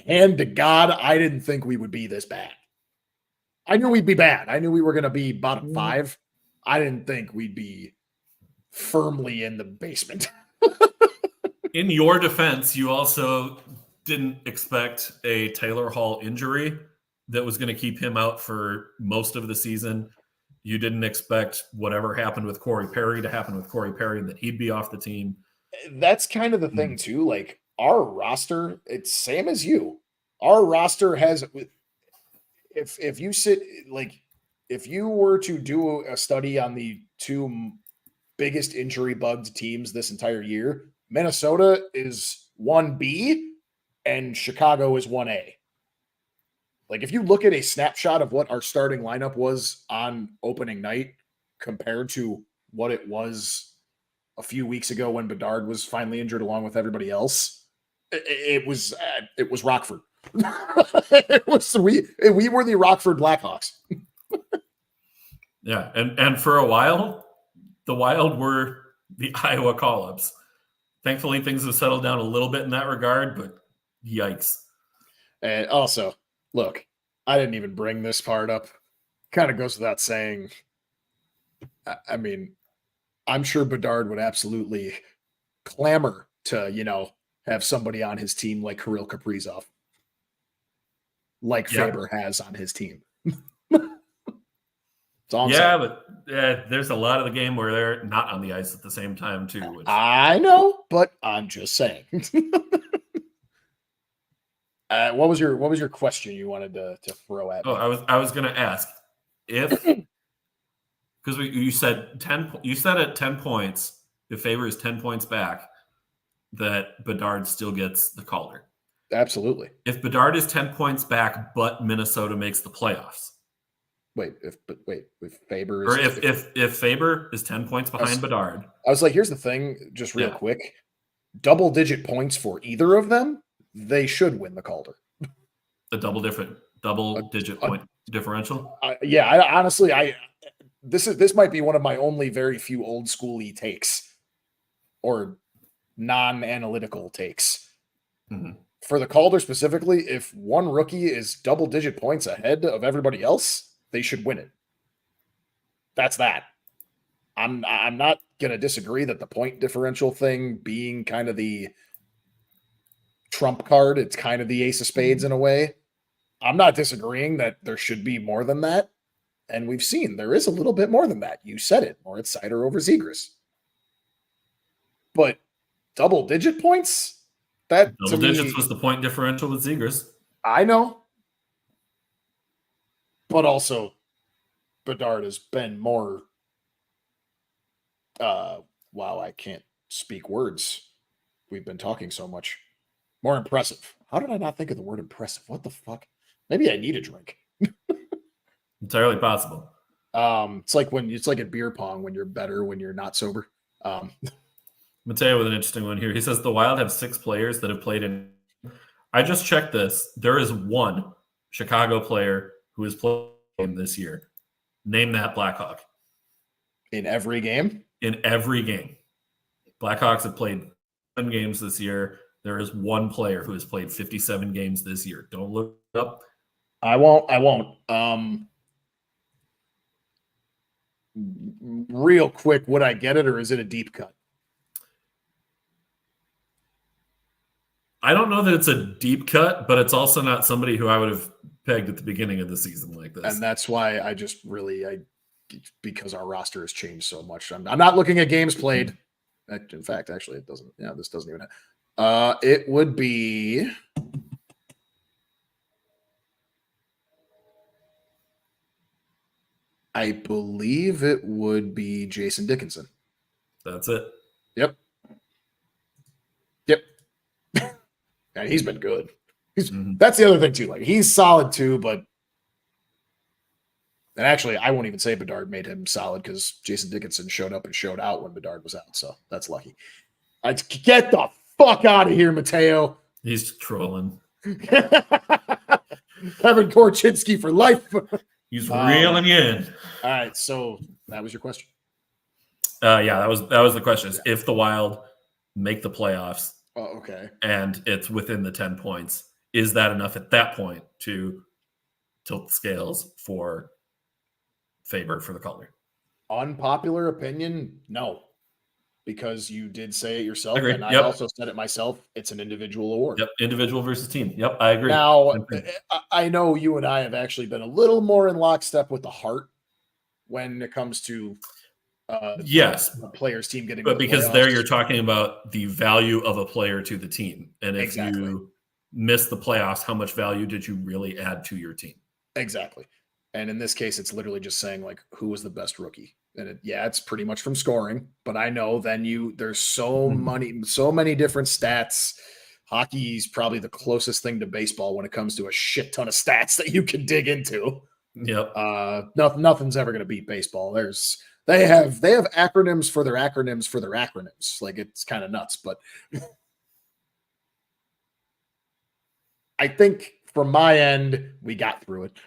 hand to God, I didn't think we would be this bad. I knew we'd be bad. I knew we were going to be bottom 5. I didn't think we'd be firmly in the basement. In your defense, you also didn't expect a Taylor Hall injury that was going to keep him out for most of the season. You didn't expect whatever happened with Corey Perry to happen with Corey Perry and that he'd be off the team. That's kind of the thing too. Like our roster, it's same as you. Our roster has, if you were to do a study on the 2 biggest injury bugged teams this entire year, Minnesota is 1B and Chicago is 1A. Like, if you look at a snapshot of what our starting lineup was on opening night compared to what it was a few weeks ago when Bedard was finally injured along with everybody else, it was Rockford. We were the Rockford Blackhawks. Yeah, and for a while, the Wild were the Iowa call-ups. Thankfully, things have settled down a little bit in that regard, but yikes. And also, look, I didn't even bring this part up. Kind of goes without saying. I mean, I'm sure Bedard would absolutely clamor to, have somebody on his team like Kirill Kaprizov. Like Faber has on his team. But there's a lot of the game where they're not on the ice at the same time, too. I know, but I'm just saying. What was your question you wanted to throw at me? I was going to ask if because you said 10. You said at 10 points, if Faber is 10 points back, that Bedard still gets the Calder. Absolutely. If Bedard is 10 points back, but Minnesota makes the playoffs. If Faber is if Faber is 10 points behind Bedard. I was like, here's the thing, just real quick. Double-digit points for either of them, they should win the Calder. A double-digit point differential? This might be one of my only very few old schooly takes or non-analytical takes. Mm-hmm. For the Calder specifically, if one rookie is double-digit points ahead of everybody else, they should win it. That's that. I'm not going to disagree that the point differential thing being kind of the trump card, it's kind of the ace of spades in a way. I'm not disagreeing that there should be more than that. And we've seen there is a little bit more than that. You said it, Moritz Seider over Zegras. But double-digit points? That double digits was the point differential with Zegras. I know. But also, Bedard has been more. Wow, I can't speak words. We've been talking so much. More impressive. How did I not think of the word impressive? What the fuck? Maybe I need a drink. Entirely possible. It's like at beer pong when you're better when you're not sober. Mateo with an interesting one here. He says the Wild have 6 players that have played in. I just checked this. There is one Chicago player who has played this year. Name that Blackhawk. In every game? In every game. Blackhawks have played 7 games this year. There is one player who has played 57 games this year. Don't look it up. I won't. Real quick, would I get it, or is it a deep cut? I don't know that it's a deep cut, but it's also not somebody who I would have pegged at the beginning of the season like this. And that's why I just really, because our roster has changed so much. I'm not looking at games played. In fact, actually, it doesn't. Yeah, this doesn't even. It would be. I believe it would be Jason Dickinson. That's it. Yep. And he's been good. That's the other thing too. Like, he's solid too, but and actually, I won't even say Bedard made him solid because Jason Dickinson showed up and showed out when Bedard was out. So that's lucky. Get the fuck out of here, Mateo. He's trolling. Kevin Korchinski for life. He's reeling you in. All right, so that was your question. Yeah, that was the question. Is if the Wild make the playoffs, okay, and it's within the 10 points, is that enough at that point to tilt the scales for Faber for the Calder? Unpopular opinion, no, because you did say it yourself, and I Yep. also said it myself. It's an individual award. Yep, individual versus team. Yep, I agree. Now, I know you and I have actually been a little more in lockstep with the heart when it comes to yes, the players' team getting. But because there you're talking about the value of a player to the team, and if you miss the playoffs, how much value did you really add to your team? Exactly. And in this case, it's literally just saying like, who was the best rookie? And it's pretty much from scoring, but I know then there's so many different stats. Hockey is probably the closest thing to baseball when it comes to a shit ton of stats that you can dig into. Yep. Nothing's ever going to beat baseball. They have acronyms for their acronyms for their acronyms. Like, it's kind of nuts, but I think from my end, we got through it.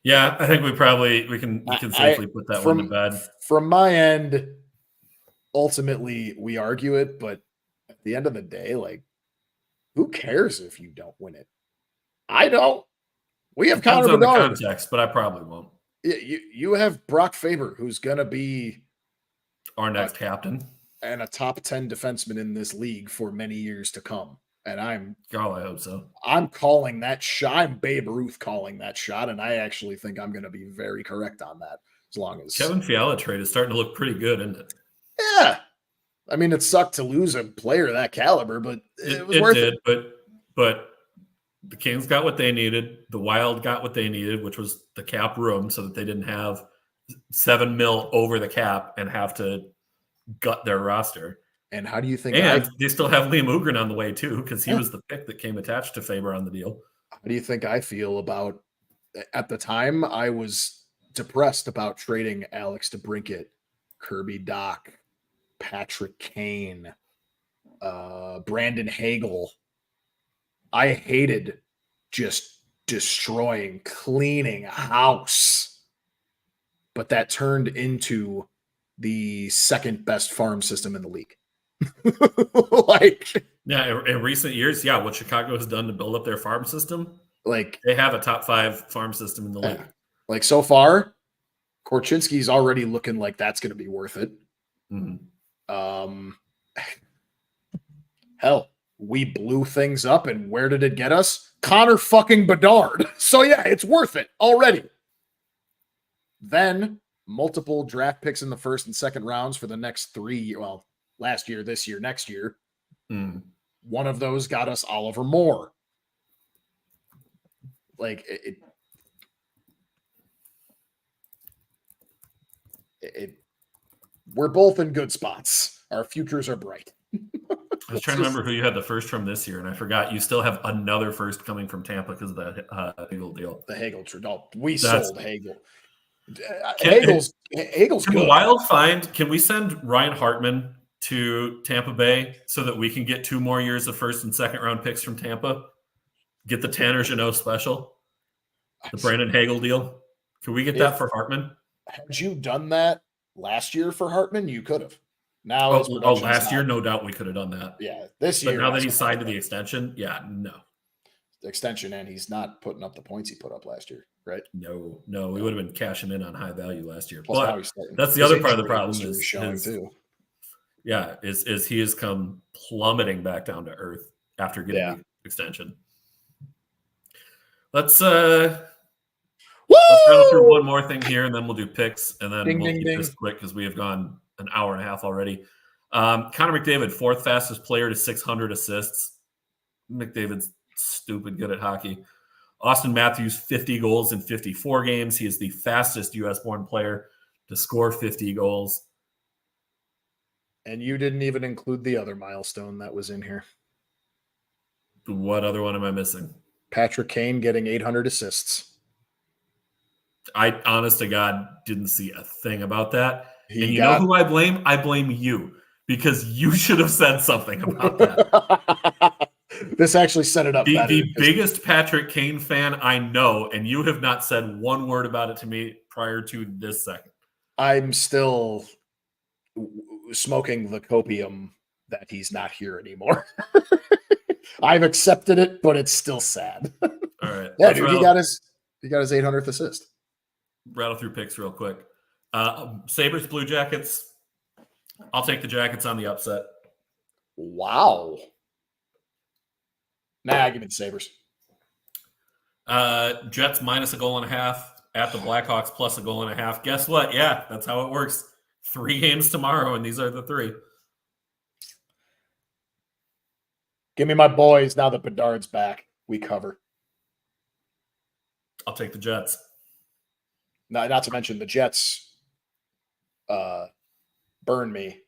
Yeah, I think we can safely put that one to bed. From my end, ultimately we argue it, but at the end of the day, like, who cares if you don't win it? I don't. We have Connor Bedard. Context, but I probably won't. You have Brock Faber, who's gonna be our next captain and a top 10 defenseman in this league for many years to come. And I hope so. I'm calling that shot. I'm Babe Ruth calling that shot, and I actually think I'm going to be very correct on that. As long as Kevin Fiala trade is starting to look pretty good, isn't it? Yeah, I mean, it sucked to lose a player of that caliber, but it was worth it. But the Kings got what they needed. The Wild got what they needed, which was the cap room, so that they didn't have $7 million over the cap and have to gut their roster. And how do you think? And they still have Liam Ugrin on the way too, because he was the pick that came attached to Faber on the deal. How do you think I feel about? At the time, I was depressed about trading Alex DeBrincat, Kirby Dach, Patrick Kane, Brandon Hagel. I hated just destroying, cleaning house, but that turned into the second best farm system in the league. In recent years, what Chicago has done to build up their farm system, like, they have a top 5 farm system in the league. Like, so far, Korchinski's already looking like that's going to be worth it. Mm-hmm. Hell, we blew things up, and where did it get us? Connor fucking Bedard. So it's worth it already. Then multiple draft picks in the first and second rounds for the next 3 years. Well, last year, this year, next year. One of those got us Oliver Moore. Like, we're both in good spots. Our futures are bright. I was trying to remember who you had the first from this year, and I forgot you still have another first coming from Tampa because of that Hagel deal. The Hagel trade. No, we sold Hagel. Hagel's can good. The Wild find? Can we send Ryan Hartman to Tampa Bay so that we can get 2 more years of first and second round picks from Tampa? Get the Tanner Jeannot special, the Brandon Hagel deal. Can we get that for Hartman? Had you done that last year for Hartman, you could have. Now, last year, no doubt we could have done that. Yeah, this year. But now that he's signed to the extension, no. The extension, and he's not putting up the points he put up last year, right? No, we would have been cashing in on high value last year. Plus but that's the other part of the problem is showing too. Yeah, is he has come plummeting back down to earth after getting the extension. Let's rattle through one more thing here, and then we'll do picks, and then we'll keep this quick because we have gone an hour and a half already. Connor McDavid, 4th fastest player to 600 assists. McDavid's stupid good at hockey. Auston Matthews, 50 goals in 54 games. He is the fastest U.S.-born player to score 50 goals. And you didn't even include the other milestone that was in here. What other one am I missing? Patrick Kane getting 800 assists. I, honest to God, didn't see a thing about that. Know who I blame? I blame you because you should have said something about that. This actually set it up better. The biggest Patrick Kane fan I know, and you have not said one word about it to me prior to this second. I'm still smoking the copium that he's not here anymore. I've accepted it, but it's still sad. All right. Yeah, dude, he got his 800th assist. Rattle through picks real quick. Sabres, Blue Jackets. I'll take the Jackets on the upset. Wow. Nah, give me the Sabres. Jets minus 1.5 at the Blackhawks plus 1.5. Guess what? Yeah, that's how it works. 3 games tomorrow, and these are the 3. Give me my boys now that Bedard's back. We cover. I'll take the Jets. Not to mention the Jets burned me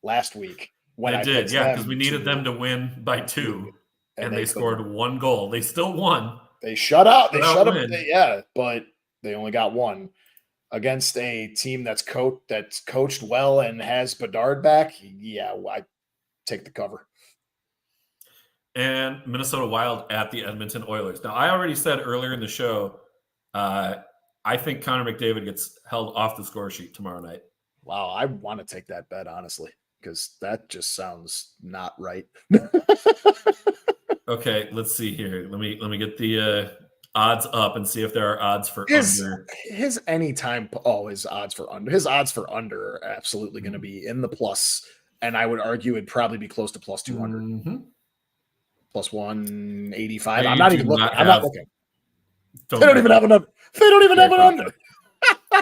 last week. When I did, because we needed them to win by 2, and they scored 1 goal. They still won. They shut out. They shut them. But they only got 1 against a team that's coached well and has Bedard back. Yeah, I take the cover. And Minnesota Wild at the Edmonton Oilers. Now, I already said earlier in the show, I think Connor McDavid gets held off the score sheet tomorrow night. Wow, I want to take that bet, honestly, because that just sounds not right. Okay, let's see here. Let me get the odds up and see if there are odds for under. His anytime. His odds for under. His odds for under are absolutely going to be in the plus, and I would argue it'd probably be close to plus 200. Mm-hmm. Plus 185. I'm not even looking. I'm not looking. They don't even have an under. They don't even have an under.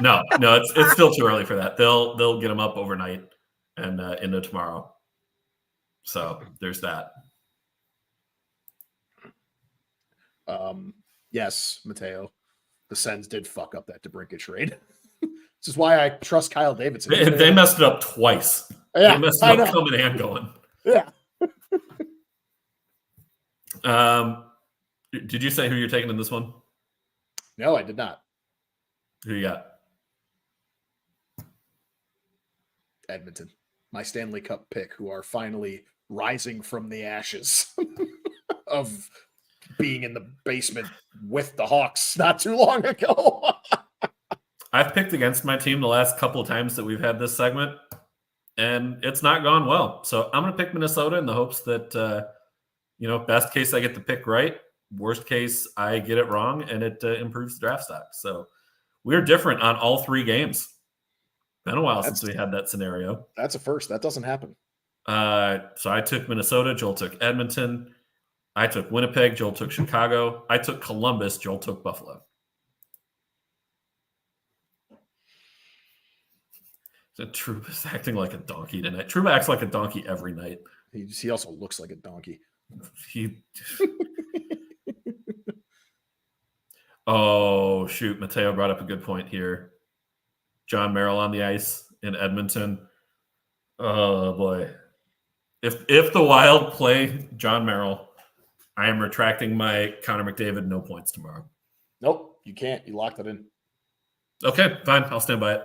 No, it's still too early for that. They'll get them up overnight and into tomorrow. So there's that. Yes, Mateo. The Sens did fuck up that DeBrincat trade. This is why I trust Kyle Davidson. They messed it up twice. Yeah, they messed it up coming and going. Yeah. Did you say who you're taking in this one? No, I did not. Who you got? Edmonton, my Stanley Cup pick, who are finally rising from the ashes of being in the basement with the Hawks not too long ago. I've picked against my team the last couple of times that we've had this segment, and it's not gone well. So I'm going to pick Minnesota in the hopes that, best case I get the pick right. Worst case, I get it wrong, and it improves the draft stock. So we're different on all 3 games. Been a while since we had that scenario. That's a first. That doesn't happen. So I took Minnesota. Joel took Edmonton. I took Winnipeg. Joel took Chicago. I took Columbus. Joel took Buffalo. So Trouba's acting like a donkey tonight. Trouba acts like a donkey every night. He also looks like a donkey. Oh, shoot. Mateo brought up a good point here. John Merrill on the ice in Edmonton. Oh boy. If the Wild play John Merrill, I am retracting my Connor McDavid no points tomorrow. Nope, you can't. You locked it in. Okay, fine. I'll stand by it.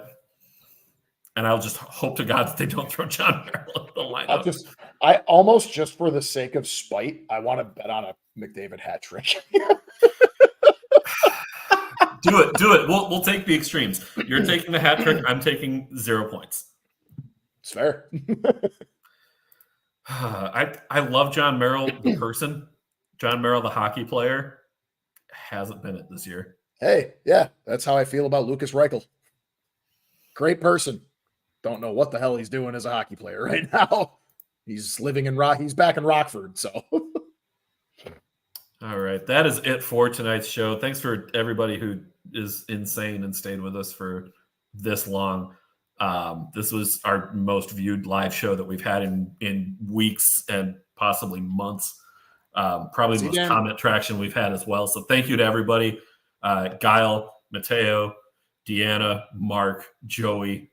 And I'll just hope to God that they don't throw John Merrill in the lineup. I almost, just for the sake of spite, I want to bet on a McDavid hat trick. Do it. We'll take the extremes. You're taking the hat trick. I'm taking 0 points. It's fair. I love John Merrill, the person. John Merrill, the hockey player, hasn't been it this year. Hey, yeah, that's how I feel about Lucas Reichel. Great person. Don't know what the hell he's doing as a hockey player right now. He's living in He's back in Rockford, so. All right, that is it for tonight's show. Thanks for everybody who is insane and stayed with us for this long. This was our most viewed live show that we've had in weeks and possibly months. Probably the most comment traction we've had as well. So thank you to everybody. Guile, Mateo, Deanna, Mark, Joey.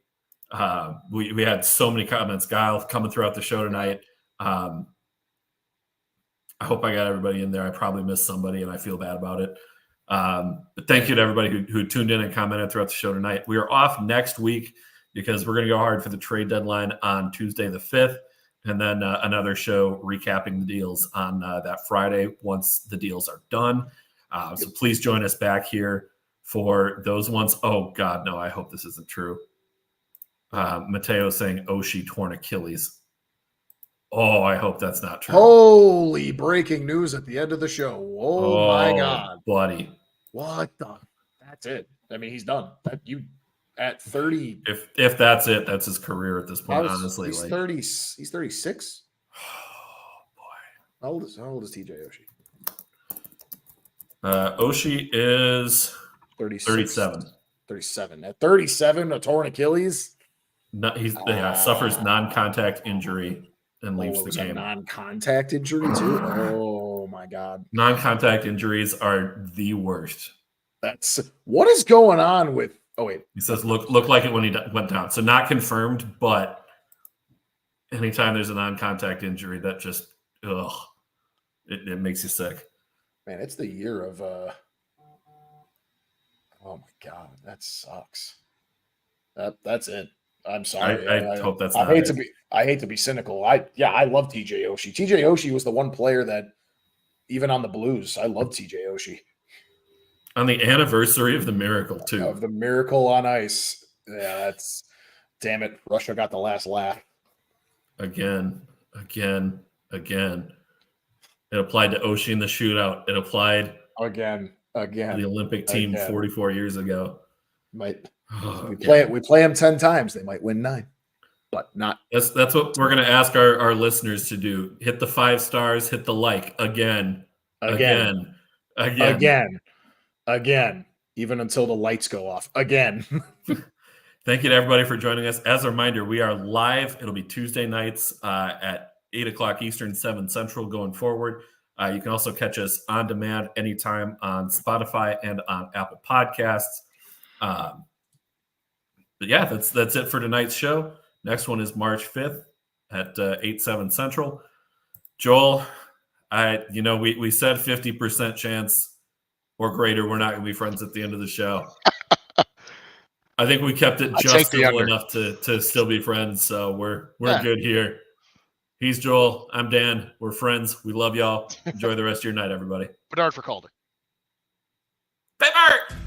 We had so many comments. Guile coming throughout the show tonight. I hope I got everybody in there. I probably missed somebody, and I feel bad about it. But thank you to everybody who tuned in and commented throughout the show tonight. We are off next week because we're going to go hard for the trade deadline on Tuesday the 5th, and then another show recapping the deals on that Friday once the deals are done. So please join us back here for those ones. Oh, God, no, I hope this isn't true. Mateo saying Oshie torn Achilles. Oh, I hope that's not true. Holy breaking news at the end of the show. Oh my God. Buddy. What the? That's it. I mean, he's done. At 30. If that's it, that's his career at this point, honestly. He's 30. He's 36. Oh, boy. How old is TJ Oshie? Oshie is 37. 37. At 37, a torn Achilles. No, suffers non-contact injury and leaves the game. A non-contact injury too. Oh my God! Non-contact injuries are the worst. That's what is going on with. Oh wait, he says look like it when he went down. So not confirmed, but anytime there's a non-contact injury, that just it makes you sick. Man, it's the year of. Oh my God, that sucks. That's it. I'm sorry. I hope that's. I hate to be cynical. I love TJ Oshie. TJ Oshie was the one player that, even on the Blues, I love TJ Oshie. On the anniversary of the miracle too. Of the miracle on ice. Yeah, that's. Damn it! Russia got the last laugh. Again. It applied to Oshie in the shootout. It applied again. The Olympic team 44 years ago. We play them 10 times. They might win 9, but not. That's what we're going to ask our listeners to do. Hit the 5 stars. Hit the like again. Even until the lights go off again. Thank you to everybody for joining us. As a reminder, we are live. It'll be Tuesday nights at 8:00 Eastern, 7 Central going forward. You can also catch us on demand anytime on Spotify and on Apple Podcasts. But yeah, that's it for tonight's show. Next one is March 5th at 8/7 Central. Joel, we said 50% chance or greater we're not going to be friends at the end of the show. I think we kept it just enough to still be friends, so we're good here. He's Joel. I'm Dan. We're friends. We love y'all. Enjoy the rest of your night, everybody. Bedard for Calder. Faber!